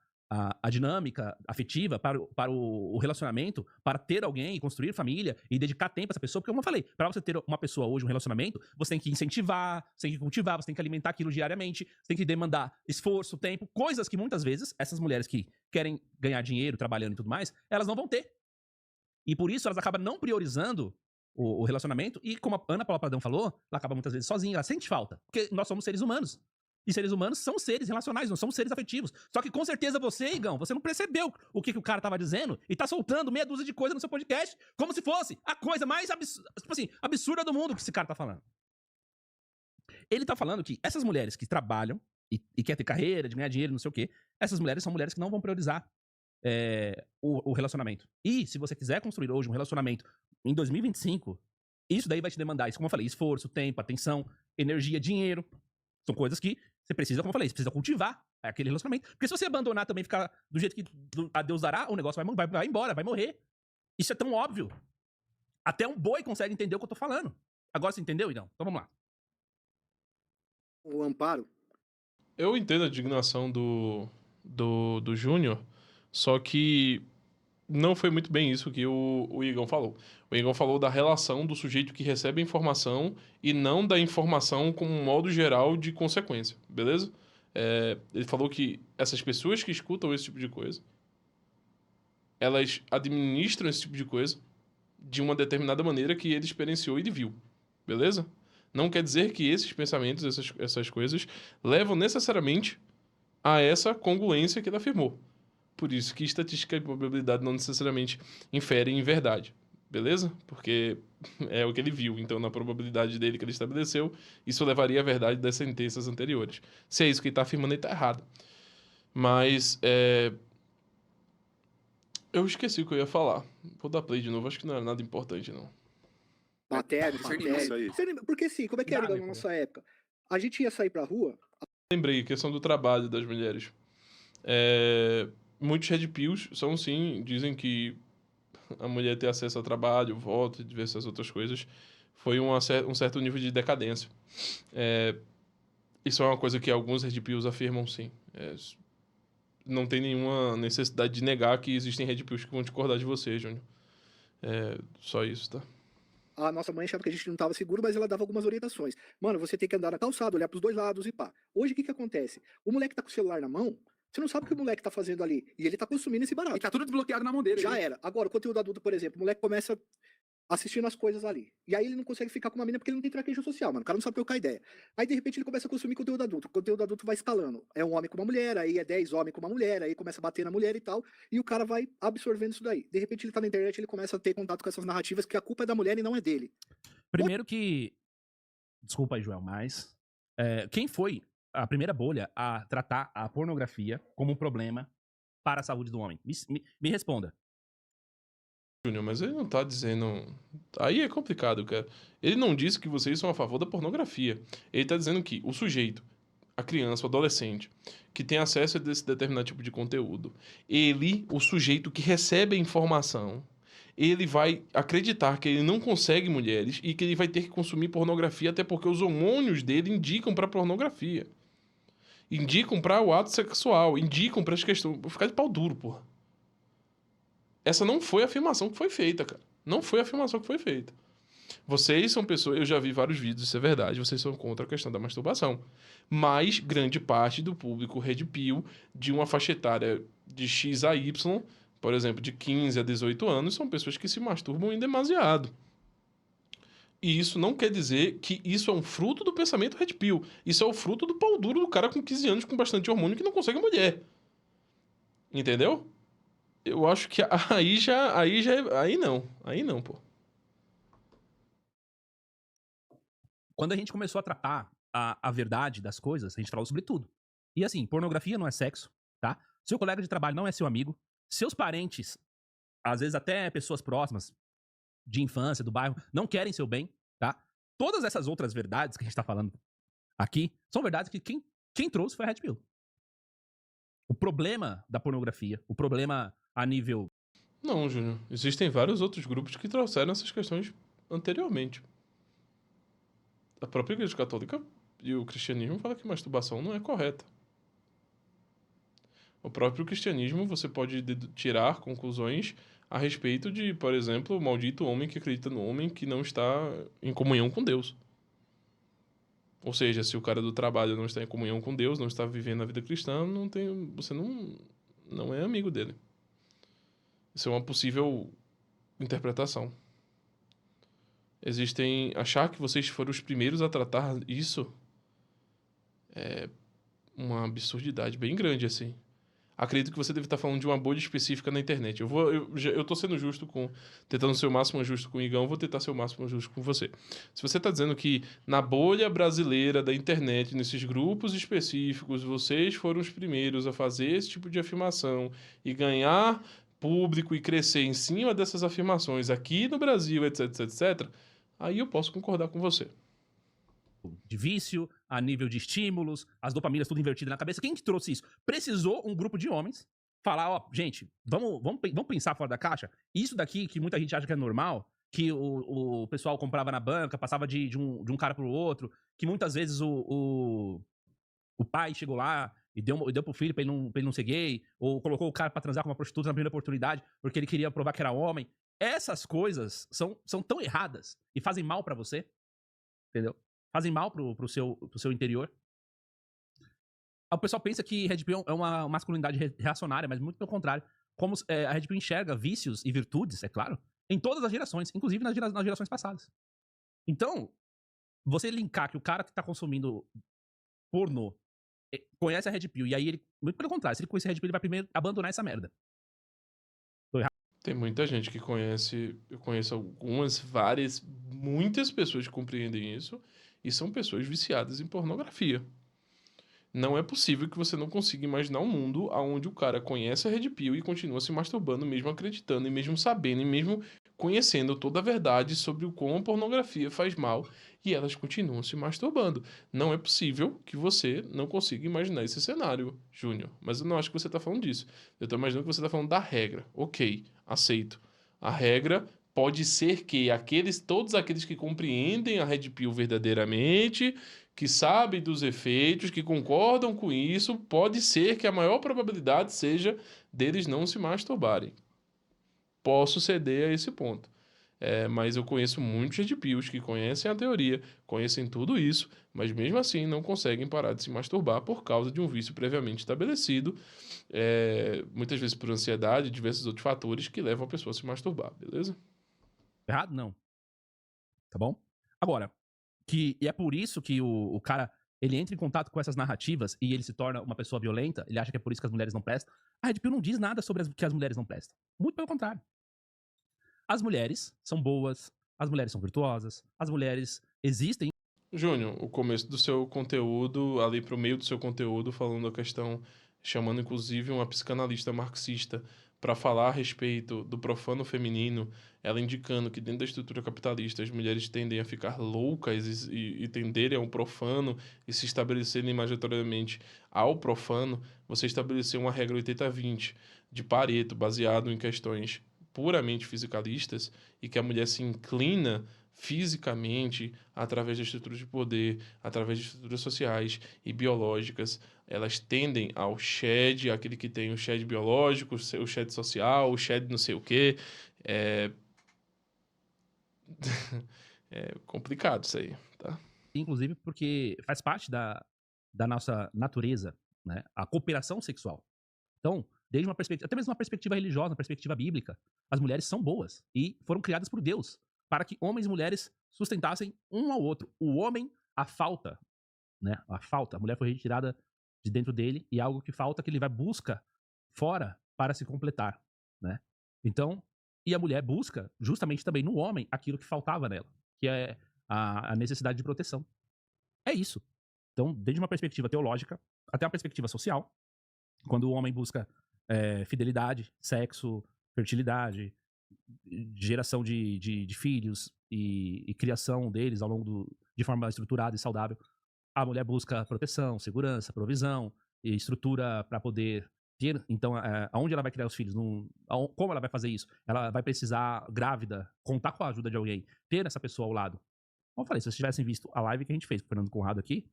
a dinâmica afetiva, para o relacionamento, para ter alguém, construir família e dedicar tempo a essa pessoa. Porque, como eu falei, para você ter uma pessoa hoje, um relacionamento, você tem que incentivar, você tem que cultivar, você tem que alimentar aquilo diariamente, você tem que demandar esforço, tempo, coisas que muitas vezes essas mulheres que querem ganhar dinheiro, trabalhando e tudo mais, elas não vão ter. E por isso elas acabam não priorizando o relacionamento e, como a Ana Paula Padrão falou, ela acaba muitas vezes sozinha, ela sente falta. Porque nós somos seres humanos. E seres humanos são seres relacionais, não são seres afetivos. Só que com certeza você, Igão, você não percebeu o que o cara tava dizendo e tá soltando meia dúzia de coisa no seu podcast, como se fosse a coisa mais absurda do mundo que esse cara tá falando. Ele tá falando que essas mulheres que trabalham, e quer ter carreira, de ganhar dinheiro, não sei o quê, essas mulheres são mulheres que não vão priorizar o relacionamento. E se você quiser construir hoje um relacionamento em 2025, isso daí vai te demandar, isso como eu falei, esforço, tempo, atenção, energia, dinheiro. São coisas que você precisa, como eu falei, você precisa cultivar aquele relacionamento. Porque se você abandonar também, ficar do jeito que a Deus dará, o negócio vai embora, vai morrer. Isso é tão óbvio. Até um boi consegue entender o que eu tô falando. Agora você entendeu, então? Então vamos lá. O Amparo, Eu entendo a indignação do Júnior, só que não foi muito bem isso que o Igão falou. O Igão falou da relação do sujeito que recebe a informação e não da informação como um modo geral de consequência, beleza? Ele falou que essas pessoas que escutam esse tipo de coisa, elas administram esse tipo de coisa de uma determinada maneira que ele experienciou e ele viu, beleza? Não quer dizer que esses pensamentos, essas coisas, levam necessariamente a essa congruência que ele afirmou. Por isso que estatística e probabilidade não necessariamente inferem em verdade, beleza? Porque é o que ele viu. Então, na probabilidade dele que ele estabeleceu, isso levaria à verdade das sentenças anteriores. Se é isso que ele está afirmando, ele está errado. Mas, eu esqueci o que eu ia falar. Vou dar play de novo, acho que não era nada importante, não. matéria, discernimento. Isso aí. Porque assim, como é que era Nada, na pô. nossa época? A gente ia sair pra rua, Lembrei, questão do trabalho das mulheres. Muitos red pills são, sim, dizem que a mulher ter acesso ao trabalho, voto e diversas outras coisas foi um certo nível de decadência. Isso é uma coisa que alguns red pills afirmam, sim. Não tem nenhuma necessidade de negar que existem red pills que vão discordar de você, Júnior. Só isso, tá? a nossa mãe achava que a gente não estava seguro, mas ela dava algumas orientações. Mano, você tem que andar na calçada, olhar pros dois lados e pá. Hoje o que que acontece? O moleque tá com o celular na mão, você não sabe o que o moleque tá fazendo ali. E ele tá consumindo esse barato. E tá tudo desbloqueado na mão dele. Já né? era. Agora, o conteúdo adulto, por exemplo, o moleque começa assistindo as coisas ali. E aí ele não consegue ficar com uma mina porque ele não tem traquejo social, mano. O cara não sabe trocar ideia. Aí, de repente, ele começa a consumir conteúdo adulto. O conteúdo adulto vai escalando. É um homem com uma mulher, aí é 10 homens com uma mulher, aí começa a bater na mulher e tal. E o cara vai absorvendo isso daí. De repente, ele tá na internet, ele começa a ter contato com essas narrativas que a culpa é da mulher e não é dele. Primeiro que. Desculpa aí, Joel, mas. Quem foi a primeira bolha a tratar a pornografia como um problema para a saúde do homem? Me responda. Júnior, mas ele não tá dizendo. Aí é complicado, cara. Ele não disse que vocês são a favor da pornografia. Ele tá dizendo que o sujeito, a criança, o adolescente, que tem acesso a desse determinado tipo de conteúdo, ele, o sujeito que recebe a informação, ele vai acreditar que ele não consegue mulheres e que ele vai ter que consumir pornografia até porque os hormônios dele indicam pra pornografia. Indicam pra o ato sexual, indicam pra as questões. Vou ficar de pau duro, porra. Essa não foi a afirmação que foi feita, cara. Não foi a afirmação que foi feita. Vocês são pessoas, eu já vi vários vídeos, isso é verdade, vocês são contra a questão da masturbação. Mas grande parte do público red pill, de uma faixa etária de X a Y, por exemplo, de 15 a 18 anos, são pessoas que se masturbam em demasiado. E isso não quer dizer que isso é um fruto do pensamento red pill. Isso é o fruto do pau duro do cara com 15 anos com bastante hormônio que não consegue mulher. Entendeu? Eu acho que aí não, pô. Quando a gente começou a tratar a verdade das coisas, a gente falou sobre tudo. E assim, pornografia não é sexo, tá? Seu colega de trabalho não é seu amigo. Seus parentes, às vezes até pessoas próximas de infância, do bairro, não querem seu bem, tá? Todas essas outras verdades que a gente tá falando aqui são verdades que quem trouxe foi a Red Pill. O problema da pornografia, o problema a nível. Não, Júnior. Existem vários outros grupos que trouxeram essas questões anteriormente. A própria Igreja Católica e o cristianismo falam que masturbação não é correta. O próprio cristianismo você pode tirar conclusões a respeito de, por exemplo, o maldito homem que acredita no homem que não está em comunhão com Deus. Ou seja, se o cara do trabalho não está em comunhão com Deus, não está vivendo a vida cristã, você não é amigo dele. Isso é uma possível interpretação. Achar que vocês foram os primeiros a tratar isso é uma absurdidade bem grande, assim. acredito que você deve estar falando de uma bolha específica na internet. Eu tô sendo justo tentando ser o máximo justo com o Igão, vou tentar ser o máximo justo com você. Se você está dizendo que na bolha brasileira da internet, nesses grupos específicos, vocês foram os primeiros a fazer esse tipo de afirmação e ganhar público e crescer em cima dessas afirmações aqui no Brasil, etc, etc, etc, aí eu posso concordar com você. De vício, a nível de estímulos, as dopaminas tudo invertido na cabeça. Quem que trouxe isso? Precisou um grupo de homens falar, ó, gente, vamos pensar fora da caixa. Isso daqui, que muita gente acha que é normal, que o pessoal comprava na banca, passava de um cara pro outro, que muitas vezes o pai chegou lá e deu pro filho pra ele não ser gay, ou colocou o cara pra transar com uma prostituta na primeira oportunidade, porque ele queria provar que era homem. Essas coisas são tão erradas e fazem mal pra você, entendeu? Fazem mal pro seu interior. O pessoal pensa que Red Pill é uma masculinidade reacionária, mas muito pelo contrário. Como a Red Pill enxerga vícios e virtudes, é claro, em todas as gerações, inclusive nas gerações passadas. Então, você linkar que o cara que tá consumindo pornô conhece a Red Pill, e aí ele, muito pelo contrário, se ele conhecer a Red Pill, ele vai primeiro abandonar essa merda. Tem muita gente que conhece, eu conheço muitas pessoas que compreendem isso, e são pessoas viciadas em pornografia. Não é possível que você não consiga imaginar um mundo onde o cara conhece a Red Pill e continua se masturbando, mesmo acreditando, e mesmo sabendo, e mesmo conhecendo toda a verdade sobre o como a pornografia faz mal, e elas continuam se masturbando. Não é possível que você não consiga imaginar esse cenário, Júnior. Mas eu não acho que você está falando disso. Eu estou imaginando que você está falando da regra. Ok, aceito. A regra pode ser que todos aqueles que compreendem a Red Pill verdadeiramente, que sabem dos efeitos, que concordam com isso, pode ser que a maior probabilidade seja deles não se masturbarem. Posso ceder a esse ponto. Mas eu conheço muitos Red Pills que conhecem a teoria, conhecem tudo isso, mas mesmo assim não conseguem parar de se masturbar por causa de um vício previamente estabelecido, muitas vezes por ansiedade e diversos outros fatores que levam a pessoa a se masturbar, beleza? Errado? Não. Tá bom? Agora, e é por isso que o cara, ele entra em contato com essas narrativas e ele se torna uma pessoa violenta, ele acha que é por isso que as mulheres não prestam. A Red Pill não diz nada sobre que as mulheres não prestam. Muito pelo contrário. As mulheres são boas, as mulheres são virtuosas, as mulheres existem. Júnior, o começo do seu conteúdo, ali pro meio do seu conteúdo, falando a questão, chamando inclusive uma psicanalista marxista para falar a respeito do profano feminino, ela indicando que dentro da estrutura capitalista as mulheres tendem a ficar loucas e tenderem ao profano e se estabelecerem majoritariamente ao profano, você estabeleceu uma regra 80-20 de Pareto, baseado em questões puramente fisicalistas, e que a mulher se inclina fisicamente através da estrutura de poder, através de estruturas sociais e biológicas. Elas tendem ao shed, aquele que tem o shed biológico, o shed social, o shed não sei o quê. É complicado isso aí, tá? Inclusive porque faz parte da nossa natureza, né? A cooperação sexual. Então, desde uma perspectiva, até mesmo uma perspectiva religiosa, uma perspectiva bíblica, as mulheres são boas e foram criadas por Deus para que homens e mulheres sustentassem um ao outro. O homem, a falta, né? A mulher foi retirada de dentro dele e é algo que falta que ele vai busca fora para se completar, né? Então, e a mulher busca justamente também no homem aquilo que faltava nela, que é a necessidade de proteção. É isso. Então, desde uma perspectiva teológica até uma perspectiva social, quando o homem busca fidelidade, sexo, fertilidade, geração de filhos e criação deles ao longo de forma estruturada e saudável, a mulher busca proteção, segurança, provisão e estrutura para poder ter. Então, aonde ela vai criar os filhos? Como ela vai fazer isso? Ela vai precisar, grávida, contar com a ajuda de alguém, ter essa pessoa ao lado. Como eu falei, se vocês tivessem visto a live que a gente fez com o Fernando Conrado aqui,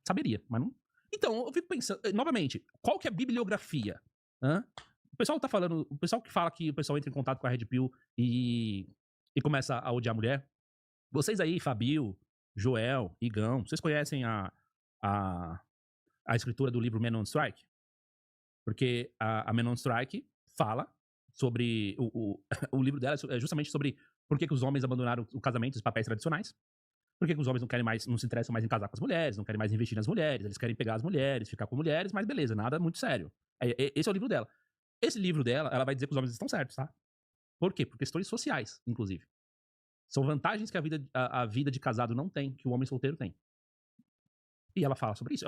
saberia, mas não. Então, eu fico pensando, novamente, qual que é a bibliografia? O pessoal tá falando, o pessoal que fala que o pessoal entra em contato com a Red Pill e começa a odiar a mulher. Vocês aí, Fabio, Joel, Igão, vocês conhecem a escritora do livro Men on Strike? Porque a Men on Strike fala sobre, o livro dela é justamente sobre por que os homens abandonaram o casamento, os papéis tradicionais. Por que os homens não querem mais, não se interessam mais em casar com as mulheres, não querem mais investir nas mulheres, eles querem pegar as mulheres, ficar com mulheres, mas beleza, nada muito sério. Esse é o livro dela. Esse livro dela, ela vai dizer que os homens estão certos, tá? Por quê? Por questões sociais, inclusive. São vantagens que a vida de casado não tem, que o homem solteiro tem. E ela fala sobre isso.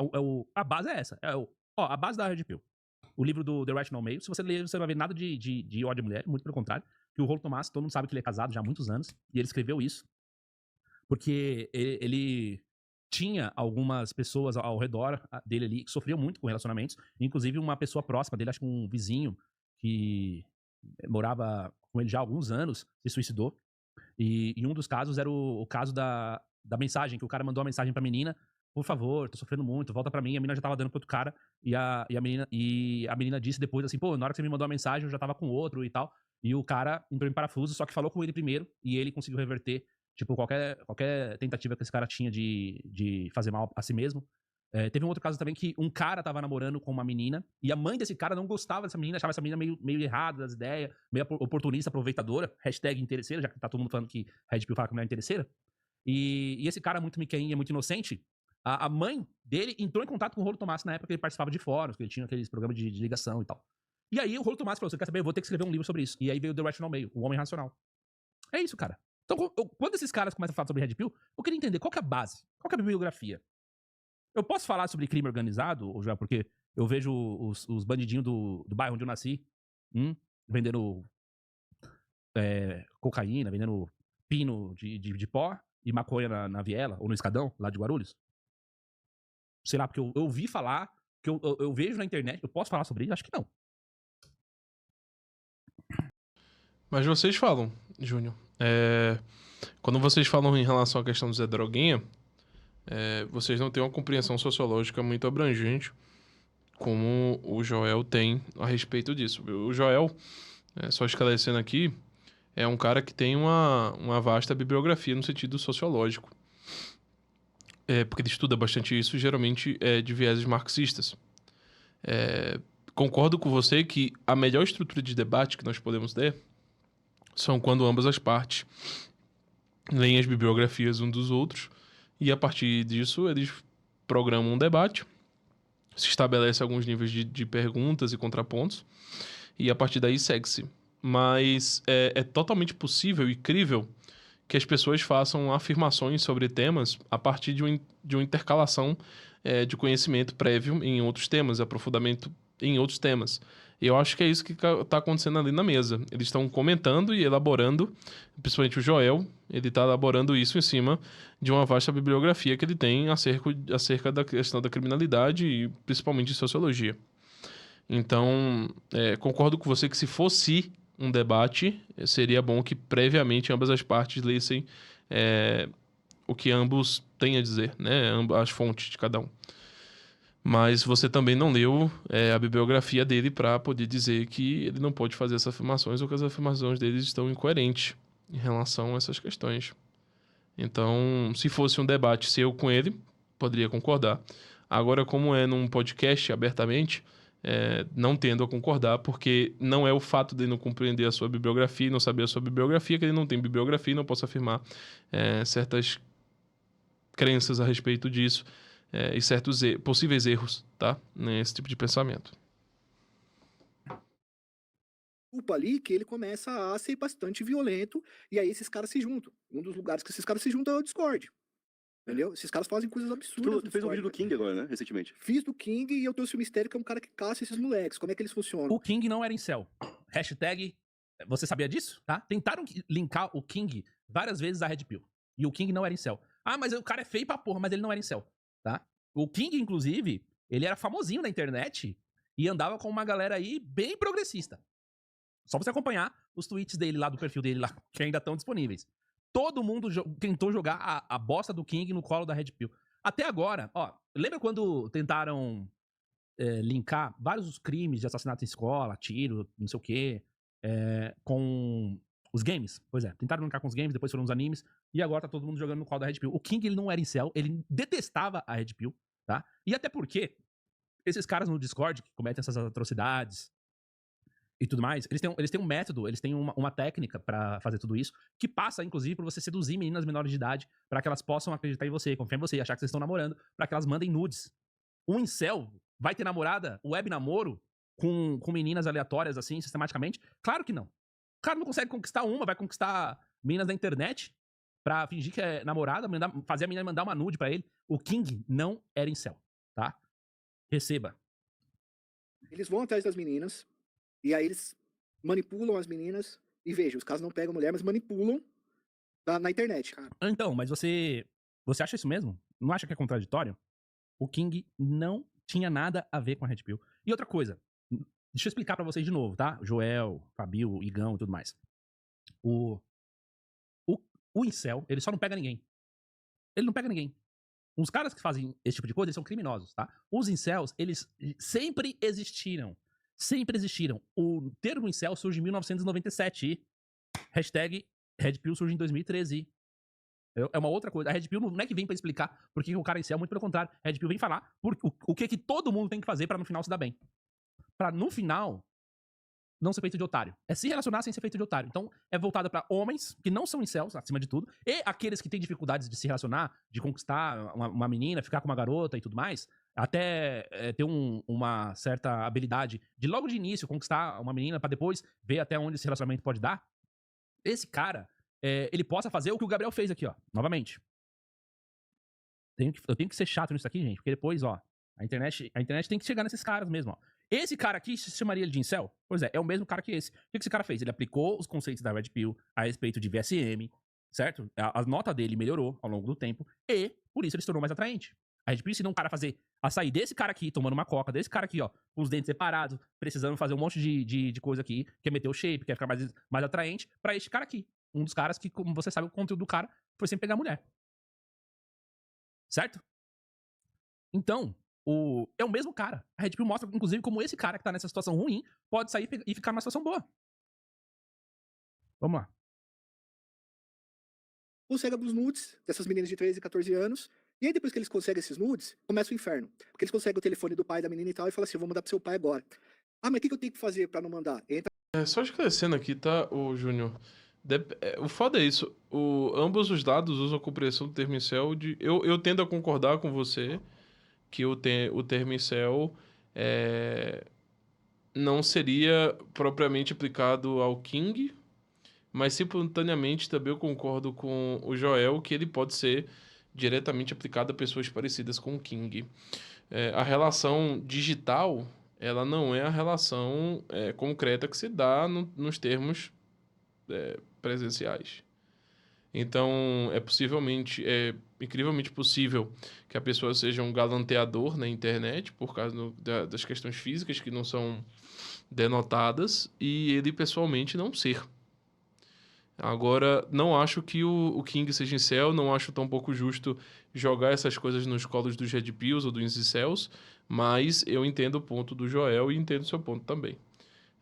A base é essa. A base da Red Pill. O livro do The Rational Male. Se você ler, você não vai ver nada de ódio à mulher, muito pelo contrário. Que o Rollo Tomassi, todo mundo sabe que ele é casado já há muitos anos. E ele escreveu isso. Porque ele tinha algumas pessoas ao redor dele ali que sofriam muito com relacionamentos. Inclusive uma pessoa próxima dele, acho que um vizinho que morava com ele já há alguns anos, se suicidou. E um dos casos era o caso da mensagem, que o cara mandou uma mensagem pra menina: por favor, tô sofrendo muito, volta pra mim. A menina já tava dando pro outro cara. E a menina disse depois assim: pô, na hora que você me mandou a mensagem, eu já tava com outro e tal. E o cara entrou em parafuso, só que falou com ele primeiro. E ele conseguiu reverter, tipo, qualquer tentativa que esse cara tinha de fazer mal a si mesmo. Teve um outro caso também que um cara tava namorando com uma menina. E a mãe desse cara não gostava dessa menina, achava essa menina meio errada das ideias, meio oportunista, aproveitadora. Hashtag interesseira, já que tá todo mundo falando que Red Pill fala que mulher é interesseira. E esse cara muito miqueinha, muito inocente, a mãe dele entrou em contato com o Rollo Tomassi na época que ele participava de fóruns, que ele tinha aqueles programas de ligação e tal. E aí o Rollo Tomassi falou: você quer saber? Eu vou ter que escrever um livro sobre isso. E aí veio o The Rational Male, o Homem Racional. É isso, cara. Então, quando esses caras começam a falar sobre Red Pill, eu queria entender qual que é a base, qual que é a bibliografia. Eu posso falar sobre crime organizado, Joel, porque eu vejo os bandidinhos do bairro onde eu nasci, vendendo cocaína, vendendo pino de pó e maconha na viela, ou no Escadão, lá de Guarulhos. Sei lá, porque eu ouvi falar, que eu vejo na internet. Eu posso falar sobre isso? Acho que não. Mas vocês falam, Júnior. Quando vocês falam em relação à questão do Zé Droguinha, vocês não têm uma compreensão sociológica muito abrangente como o Joel tem a respeito disso. O Joel, só esclarecendo aqui, é um cara que tem uma vasta bibliografia no sentido sociológico. Porque ele estuda bastante isso, geralmente de vieses marxistas. Concordo com você que a melhor estrutura de debate que nós podemos ter são quando ambas as partes leem as bibliografias um dos outros e, a partir disso, eles programam um debate, se estabelece alguns níveis de perguntas e contrapontos, e a partir daí segue-se. Mas é totalmente possível e crível que as pessoas façam afirmações sobre temas a partir de uma intercalação de conhecimento prévio em outros temas, aprofundamento em outros temas. E eu acho que é isso que está acontecendo ali na mesa. Eles estão comentando e elaborando, principalmente o Joel, ele está elaborando isso em cima de uma vasta bibliografia que ele tem acerca da questão da criminalidade e principalmente de sociologia. Então, concordo com você que se fosse um debate, seria bom que previamente ambas as partes lessem o que ambos têm a dizer, né? As fontes de cada um. Mas você também não leu a bibliografia dele para poder dizer que ele não pode fazer essas afirmações ou que as afirmações dele estão incoerentes em relação a essas questões. Então, se fosse um debate seu com ele, poderia concordar. Agora, como é num podcast abertamente, não tendo a concordar, porque não é o fato de ele não compreender a sua bibliografia e não saber a sua bibliografia, que ele não tem bibliografia e não posso afirmar certas crenças a respeito disso e certos possíveis erros, tá? Nesse tipo de pensamento. Culpa ali que ele começa a ser bastante violento e aí esses caras se juntam. Um dos lugares que esses caras se juntam é o Discord. Entendeu? Esses caras fazem coisas absurdas. Tu fez um vídeo do King agora, né? Recentemente. Fiz do King e eu trouxe o Mistério, que é um cara que caça esses moleques. Como é que eles funcionam? O King não era incel. Hashtag, você sabia disso? Tá? Tentaram linkar o King várias vezes a Red Pill. E o King não era incel. Ah, mas o cara é feio pra porra, mas ele não era incel. Tá? O King, inclusive, ele era famosinho na internet e andava com uma galera aí bem progressista. Só você acompanhar os tweets dele lá, do perfil dele lá, que ainda estão disponíveis. Todo mundo tentou jogar a bosta do King no colo da Red Pill. Até agora, ó, lembra quando tentaram linkar vários crimes de assassinato em escola, tiro, não sei o quê, com os games? Pois é, tentaram linkar com os games, depois foram os animes, e agora tá todo mundo jogando no colo da Red Pill. O King, ele não era incel, ele detestava a Red Pill, tá? E até porque esses caras no Discord que cometem essas atrocidades e tudo mais, eles têm um método, eles têm uma técnica pra fazer tudo isso, que passa, inclusive, por você seduzir meninas menores de idade, pra que elas possam acreditar em você, confiar em você, achar que vocês estão namorando, pra que elas mandem nudes. Um incel vai ter namorada, web namoro, com meninas aleatórias, assim, sistematicamente? Claro que não. O cara não consegue conquistar uma, vai conquistar meninas da internet pra fingir que é namorada, fazer a menina mandar uma nude pra ele. O King não era incel, tá? Receba. Eles vão atrás das meninas, e aí eles manipulam as meninas, e veja, os caras não pegam a mulher, mas manipulam na internet. Então, mas você acha isso mesmo? Não acha que é contraditório? O King não tinha nada a ver com a Red Pill. E outra coisa, deixa eu explicar pra vocês de novo, tá? Joel, Fabio, Igão e tudo mais. O incel, ele só não pega ninguém. Ele não pega ninguém. Os caras que fazem esse tipo de coisa, eles são criminosos, tá? Os incels, eles sempre existiram. Sempre existiram. O termo incel surge em 1997 e hashtag Red Pill surge em 2013. É uma outra coisa. A Red Pill não é que vem pra explicar por que o cara é incel, muito pelo contrário. A Red Pill vem falar o que todo mundo tem que fazer pra no final se dar bem. Pra no final não ser feito de otário. É se relacionar sem ser feito de otário. Então, é voltada pra homens que não são incels, acima de tudo, e aqueles que têm dificuldades de se relacionar, de conquistar uma menina, ficar com uma garota e tudo mais, até ter uma certa habilidade de logo de início conquistar uma menina pra depois ver até onde esse relacionamento pode dar. Esse cara, ele possa fazer o que o Gabriel fez aqui, ó. Novamente. Eu tenho que ser chato nisso aqui, gente, porque depois, ó, a internet tem que chegar nesses caras mesmo, ó. Esse cara aqui, se chamaria ele de incel? Pois é o mesmo cara que esse. O que esse cara fez? Ele aplicou os conceitos da Red Pill a respeito de VSM, certo? A nota dele melhorou ao longo do tempo e, por isso, ele se tornou mais atraente. A Red Pill ensinou um cara a sair desse cara aqui, tomando uma coca, desse cara aqui, ó, com os dentes separados, precisando fazer um monte de coisa aqui, quer meter o shape, quer ficar mais atraente, pra este cara aqui. Um dos caras que, como você sabe, o conteúdo do cara foi sempre pegar mulher. Certo? Então, é o mesmo cara. A Red Pill mostra, inclusive, como esse cara que tá nessa situação ruim pode sair e ficar numa situação boa. Vamos lá. Consegue alguns nudes dessas meninas de 13 e 14 anos. E aí, depois que eles conseguem esses nudes, começa o inferno. Porque eles conseguem o telefone do pai da menina e tal, e falam assim: eu vou mandar pro seu pai agora. Ah, mas o que eu tenho que fazer pra não mandar? Entra. Só esclarecendo aqui, tá, o Júnior? O foda é isso. Ambos os lados usam a compreensão do termo incel de... Eu tendo a concordar com você que o termo incel não seria propriamente aplicado ao King, mas simultaneamente também eu concordo com o Joel que ele pode ser diretamente aplicado a pessoas parecidas com o King. A relação digital, ela não é a relação concreta que se dá nos termos presenciais. Então, é incrivelmente possível que a pessoa seja um galanteador na internet por causa das questões físicas que não são denotadas e ele pessoalmente não ser. Agora, não acho que o King seja incel, não acho tão pouco justo jogar essas coisas nos colos dos Red Pills ou dos incels, mas eu entendo o ponto do Joel e entendo o seu ponto também.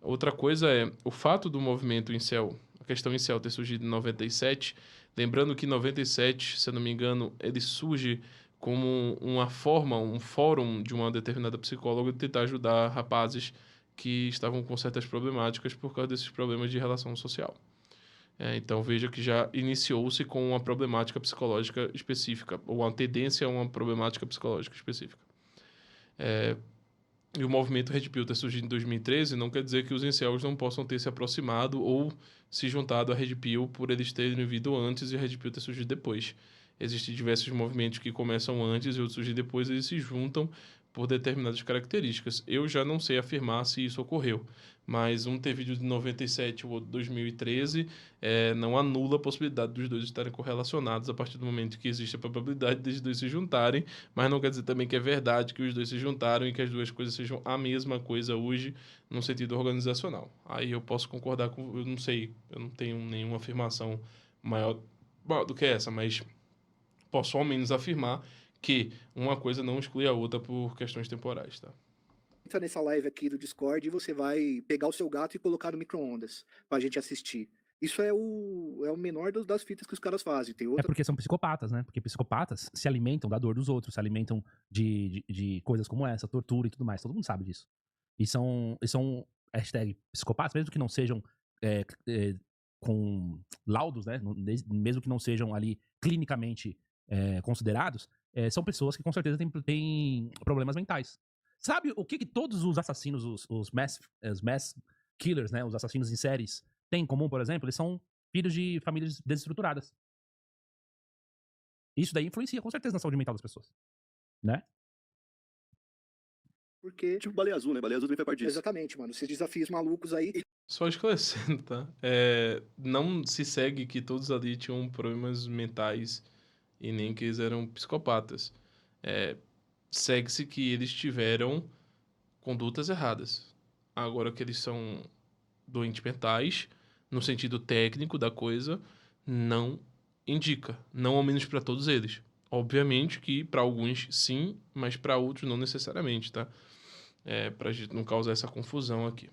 Outra coisa é, o fato do movimento incel, a questão incel ter surgido em 97, lembrando que em 97, se eu não me engano, ele surge como uma forma, um fórum de uma determinada psicóloga de tentar ajudar rapazes que estavam com certas problemáticas por causa desses problemas de relação social. Então veja que já iniciou-se com uma problemática psicológica específica, ou uma tendência a uma problemática psicológica específica. E o movimento Red Pill ter surgido em 2013 não quer dizer que os incels não possam ter se aproximado ou se juntado à Red Pill por eles terem vindo antes e a Red Pill ter surgido depois. Existem diversos movimentos que começam antes e outros surgem depois e eles se juntam por determinadas características. Eu já não sei afirmar se isso ocorreu, mas um ter vídeo de 97 ou 2013 não anula a possibilidade dos dois estarem correlacionados a partir do momento que existe a probabilidade dos dois se juntarem, mas não quer dizer também que é verdade que os dois se juntaram e que as duas coisas sejam a mesma coisa hoje no sentido organizacional. Aí eu posso concordar com... Eu não sei, eu não tenho nenhuma afirmação maior do que essa, mas posso ao menos afirmar que uma coisa não exclui a outra por questões temporais, tá? Entra nessa live aqui do Discord e você vai pegar o seu gato e colocar no micro-ondas pra gente assistir. Isso é o menor das fitas que os caras fazem. Tem outra... É porque são psicopatas, né? Porque psicopatas se alimentam da dor dos outros, se alimentam de coisas como essa, tortura e tudo mais. Todo mundo sabe disso. E são hashtag psicopatas, mesmo que não sejam com laudos, né? Mesmo que não sejam ali clinicamente considerados, são pessoas que com certeza têm problemas mentais. Sabe o que todos os assassinos, os mass killers, né? Os assassinos em séries têm em comum, por exemplo? Eles são filhos de famílias desestruturadas. Isso daí influencia com certeza na saúde mental das pessoas, né? Porque, Tipo baleia azul, né? Baleia azul também faz parte disso. exatamente, mano, esses desafios malucos aí. Só esclarecendo, tá? Não se segue que todos ali tinham problemas mentais e nem que eles eram psicopatas. Segue-se que eles tiveram condutas erradas. Agora que eles são doentes mentais, no sentido técnico da coisa, não indica. Não ao menos para todos eles. Obviamente que para alguns sim, mas para outros não necessariamente, tá? Pra gente não causar essa confusão aqui.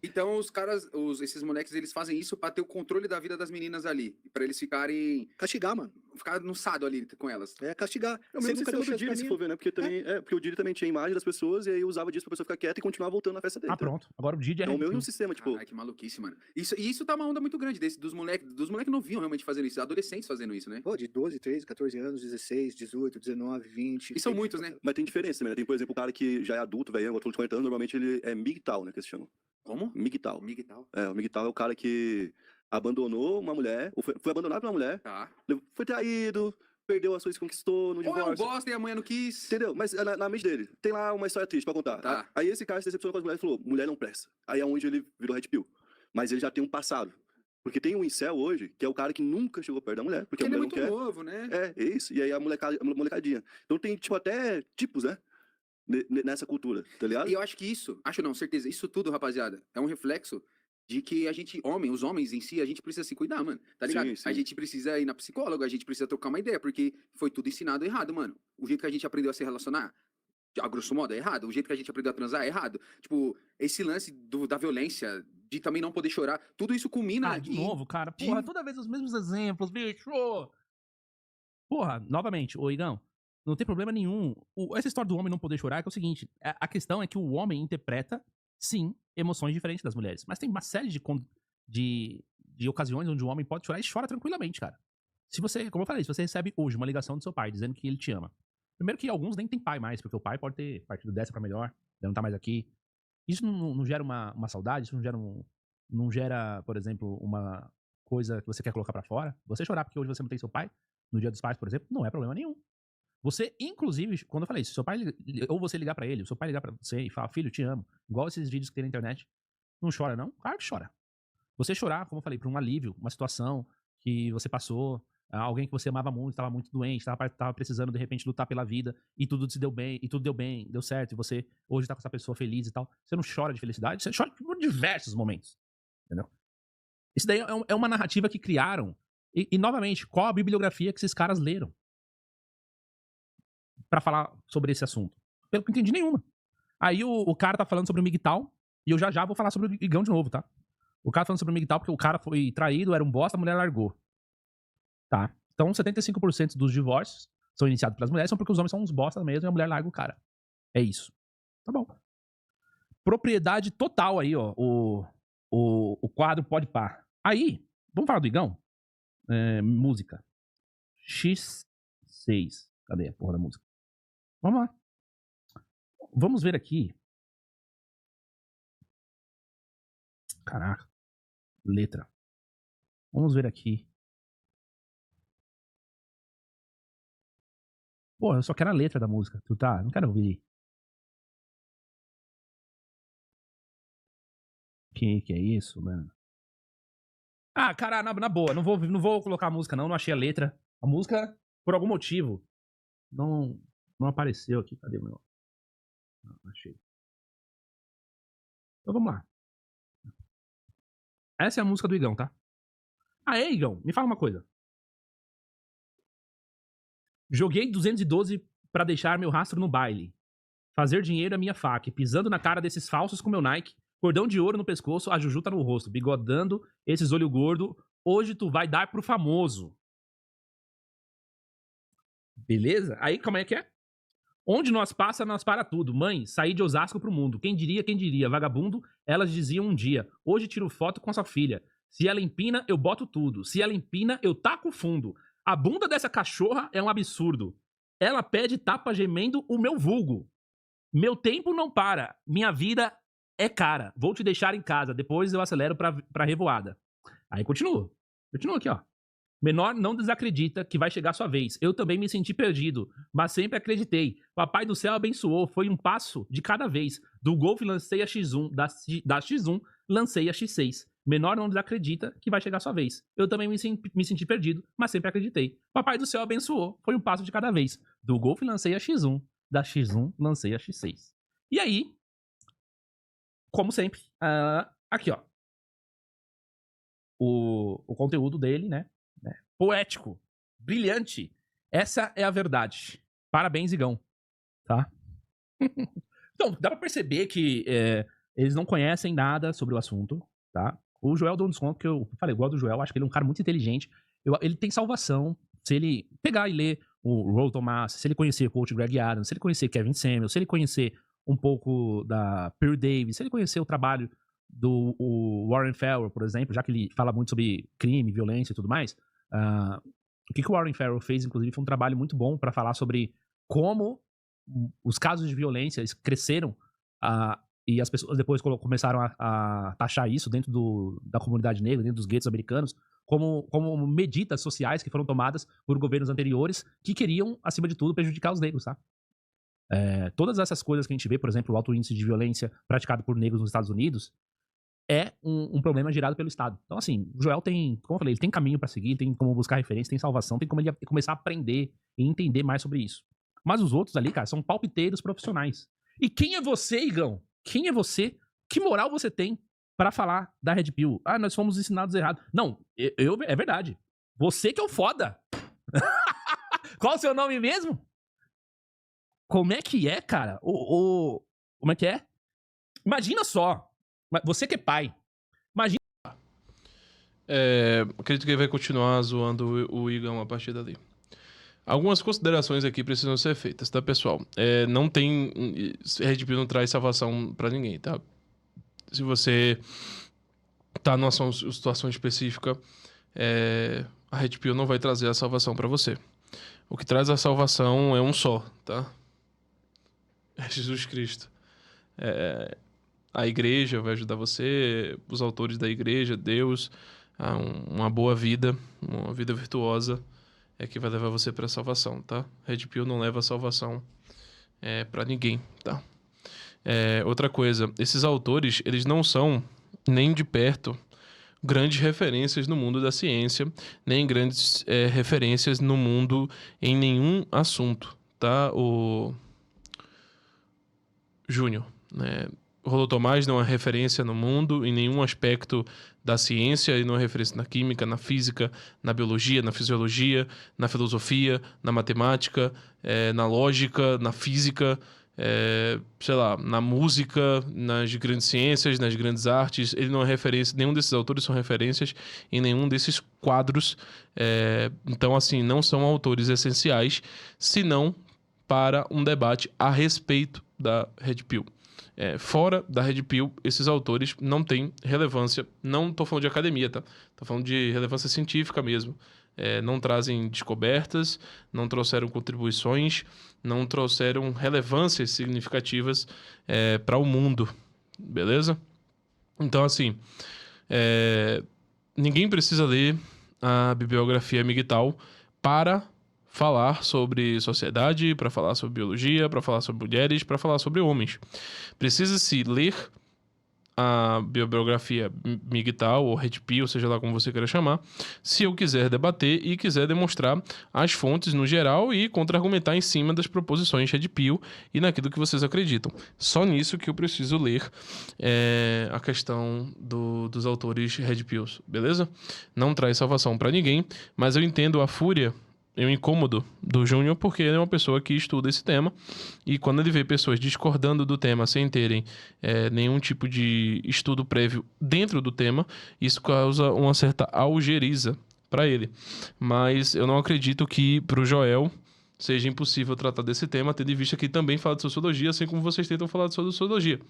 Então os caras, esses moleques, eles fazem isso pra ter o controle da vida das meninas ali. Pra eles ficarem. Castigar, mano. Ficar no sado ali com elas. É castigar. É o Você mesmo nunca sistema deu do chance Didi, pra se mim. for ver, né? Porque, porque o Didi também tinha imagem das pessoas e aí usava disso pra pessoa ficar quieta e continuar voltando na festa dele. Ah, pronto. Agora o Didi é É o Red mesmo Pill. sistema, tipo... Ai, que maluquice, mano. Isso tá uma onda muito grande dos moleques novinhos realmente fazendo isso. Adolescentes fazendo isso, né? Pô, de 12, 13, 14 anos, 16, 18, 19, 20. E são muitos, né? Mas tem diferença também, né? Tem, por exemplo, o cara que já é adulto, velho, outro de 40 anos, normalmente ele é MGTOW, né? Que eles chamam. Como? MGTOW. O Miguel. O MGTOW é o cara que abandonou uma mulher, ou foi abandonado por uma mulher, Tá. foi traído, perdeu as coisas que conquistou no Ou é um divórcio. bosta e a mãe não quis. Entendeu? Mas na mente dele, tem lá uma história triste pra contar. Tá. Aí esse cara se decepcionou com as mulheres e falou, mulher não presta. Aí é onde ele virou Red Pill. Mas ele já tem um passado. Porque tem um incel hoje, que é o cara que nunca chegou perto da mulher, porque Porque a ele é mulher muito não quer. novo, né? É isso. E aí a molecadinha. Então tem, tipo, até tipos, né? Nessa cultura, tá ligado? E eu acho que acho não, certeza, isso tudo, rapaziada, é um reflexo de que a gente, os homens em si, a gente precisa se cuidar, mano, tá ligado? Sim, sim. A gente precisa ir na psicóloga, a gente precisa trocar uma ideia, porque foi tudo ensinado errado, mano. O jeito que a gente aprendeu a se relacionar, a grosso modo, é errado. O jeito que a gente aprendeu a transar é errado. Tipo, esse lance da violência, de também não poder chorar, tudo isso culmina De novo, cara. Porra, toda vez os mesmos exemplos, bicho. Porra, novamente, ô Igão, não tem problema nenhum. Essa história do homem não poder chorar é, que é o seguinte: a questão é que o homem interpreta, sim, emoções diferentes das mulheres. Mas tem uma série de ocasiões onde o homem pode chorar e chora tranquilamente, cara. Se você, como eu falei, se você recebe hoje uma ligação do seu pai dizendo que ele te ama. Primeiro que alguns nem tem pai mais, porque o pai pode ter partido dessa pra melhor, ele não tá mais aqui. Isso não gera uma saudade, isso não gera, por exemplo, uma coisa que você quer colocar pra fora. Você chorar porque hoje você não tem seu pai, no Dia dos Pais, por exemplo, não é problema nenhum. Você, inclusive, quando eu falei, se seu pai, ou você ligar pra ele, o seu pai ligar pra você e falar, filho, te amo, igual esses vídeos que tem na internet, não chora não? Claro que chora. Você chorar, como eu falei, por um alívio, uma situação que você passou, alguém que você amava muito, estava muito doente, estava precisando de repente lutar pela vida e tudo se deu bem, e tudo deu bem, deu certo, e você hoje tá com essa pessoa feliz e tal. Você não chora de felicidade, você chora por diversos momentos. Entendeu? Isso daí é uma narrativa que criaram. E novamente, qual a bibliografia que esses caras leram pra falar sobre esse assunto? Pelo que eu entendi, nenhuma. Aí o cara tá falando sobre o MGTOW, e eu já vou falar sobre o Igão de novo, tá? O cara falando sobre o MGTOW porque o cara foi traído, era um bosta, a mulher largou. Tá? Então 75% dos divórcios são iniciados pelas mulheres, são porque os homens são uns bosta mesmo e a mulher larga o cara. É isso. Tá bom. Propriedade total aí, ó. O quadro pode par. Aí, vamos falar do Igão? Música. X6. Cadê a porra da música? Vamos lá. Vamos ver aqui. Caraca. Letra. Vamos ver aqui. Pô, eu só quero a letra da música. Tu tá? Não quero ouvir. Que é isso, mano? Ah, cara, na boa. Não vou colocar a música, não achei a letra. A música, por algum motivo, não apareceu aqui. Cadê o meu? Não achei. Então vamos lá. Essa é a música do Igão, tá? Aê, Igão, me fala uma coisa. Joguei 212 pra deixar meu rastro no baile. Fazer dinheiro é minha faca. Pisando na cara desses falsos com meu Nike. Cordão de ouro no pescoço, a Juju tá no rosto. Bigodando esses olho gordo. Hoje tu vai dar pro famoso. Beleza? Aí, como é que é? Onde nós passa, nós para tudo. Mãe, saí de Osasco pro mundo. Quem diria? Vagabundo, elas diziam um dia. Hoje tiro foto com sua filha. Se ela empina, eu boto tudo. Se ela empina, eu taco fundo. A bunda dessa cachorra é um absurdo. Ela pede tapa gemendo o meu vulgo. Meu tempo não para. Minha vida é cara. Vou te deixar em casa. Depois eu acelero pra revoada. Aí continua. Continua aqui, ó. Menor não desacredita que vai chegar sua vez. Eu também me senti perdido, mas sempre acreditei. Papai do céu abençoou. Foi um passo de cada vez. Do Golf lancei a X1. Da X1 lancei a X6. Menor não desacredita que vai chegar sua vez. Eu também me senti perdido, mas sempre acreditei. Papai do céu abençoou. Foi um passo de cada vez. Do Golf lancei a X1. Da X1 lancei a X6. E aí, como sempre, aqui ó. O conteúdo dele, né? Poético, brilhante. Essa é a verdade. Parabéns, Igão. Tá? Então, dá pra perceber que eles não conhecem nada sobre o assunto, tá? O Joel deu um desconto, que eu falei, igual do Joel, acho que ele é um cara muito inteligente. Ele tem salvação. Se ele pegar e ler o Roll Thomas, se ele conhecer o coach Greg Adams, se ele conhecer Kevin Samuels, se ele conhecer um pouco da Pearl Davis, se ele conhecer o trabalho do Warren Farrell, por exemplo, já que ele fala muito sobre crime, violência e tudo mais, o que o Warren Farrell fez, inclusive, foi um trabalho muito bom para falar sobre como os casos de violência cresceram e as pessoas depois começaram a taxar isso dentro da comunidade negra, dentro dos guetos americanos, como medidas sociais que foram tomadas por governos anteriores que queriam, acima de tudo, prejudicar os negros, tá? Todas essas coisas que a gente vê, por exemplo, o alto índice de violência praticado por negros nos Estados Unidos, é um problema gerado pelo Estado. Então, assim, o Joel tem, como eu falei, ele tem caminho pra seguir, tem como buscar referência, tem salvação, tem como ele começar a aprender e entender mais sobre isso. Mas os outros ali, cara, são palpiteiros profissionais. E quem é você, Igão? Quem é você? Que moral você tem pra falar da Red Pill? Nós fomos ensinados errado. Não, é verdade. Você que é o foda. Qual o seu nome mesmo? Como é que é, cara? Como é que é? Imagina só. Você que é pai. Imagina. Acredito que ele vai continuar zoando o Igão a partir dali. Algumas considerações aqui precisam ser feitas, tá, pessoal? Não tem... Red Pill não traz salvação pra ninguém, tá? Se você tá numa situação específica, a Red Pill não vai trazer a salvação pra você. O que traz a salvação é um só, tá? É Jesus Cristo. A igreja vai ajudar você, os autores da igreja, Deus, a uma boa vida, uma vida virtuosa, é que vai levar você para a salvação, tá? Red Pill não leva a salvação para ninguém, tá? Outra coisa, esses autores, eles não são nem de perto grandes referências no mundo da ciência, nem grandes referências no mundo em nenhum assunto, tá? O Júnior, né? O Rollo Tomás não é referência no mundo em nenhum aspecto da ciência, e não é referência na química, na física, na biologia, na fisiologia, na filosofia, na matemática, na lógica, na física, sei lá, na música, nas grandes ciências, nas grandes artes. Ele não é referência, nenhum desses autores são referências em nenhum desses quadros. Então, assim, não são autores essenciais, senão para um debate a respeito da Red Pill. Fora da Red Pill, esses autores não têm relevância. Não estou falando de academia, tá? Estou falando de relevância científica mesmo. Não trazem descobertas, não trouxeram contribuições, não trouxeram relevâncias significativas para o mundo, beleza? Então, assim, ninguém precisa ler a bibliografia MGTOW para falar sobre sociedade, para falar sobre biologia, para falar sobre mulheres, para falar sobre homens. Precisa-se ler a bibliografia MGTOW ou Red Pill, seja lá como você queira chamar, se eu quiser debater e quiser demonstrar as fontes no geral e contra-argumentar em cima das proposições Red Pill e naquilo que vocês acreditam. Só nisso que eu preciso ler a questão dos autores Red Pills, beleza? Não traz salvação para ninguém, mas eu entendo a fúria e o incômodo do Júnior, porque ele é uma pessoa que estuda esse tema, e quando ele vê pessoas discordando do tema sem terem nenhum tipo de estudo prévio dentro do tema, isso causa uma certa algeriza para ele. Mas eu não acredito que para o Joel seja impossível tratar desse tema, tendo em vista que ele também fala de sociologia, assim como vocês tentam falar de sociologia.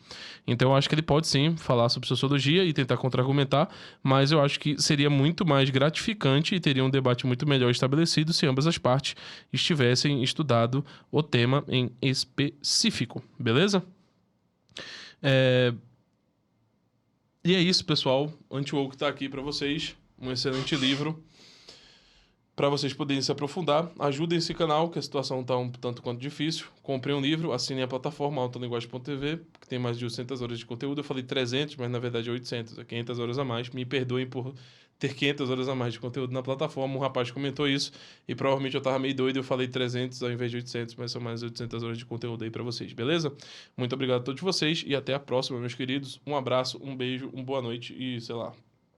Então eu acho que ele pode sim falar sobre sociologia e tentar contra-argumentar, mas eu acho que seria muito mais gratificante e teria um debate muito melhor estabelecido se ambas as partes estivessem estudado o tema em específico, beleza? E é isso, pessoal. Anti-Woke tá aqui para vocês. Um excelente livro para vocês poderem se aprofundar. Ajudem esse canal, que a situação tá um tanto quanto difícil. Comprem um livro, assinem a plataforma altalinguagem.tv, que tem mais de 800 horas de conteúdo. Eu falei 300, mas na verdade é 800, é 500 horas a mais. Me perdoem por ter 500 horas a mais de conteúdo na plataforma. Um rapaz comentou isso e provavelmente eu tava meio doido, eu falei 300 ao invés de 800, mas são mais 800 horas de conteúdo aí para vocês, beleza? Muito obrigado a todos vocês e até a próxima, meus queridos. Um abraço, um beijo, uma boa noite e, sei lá,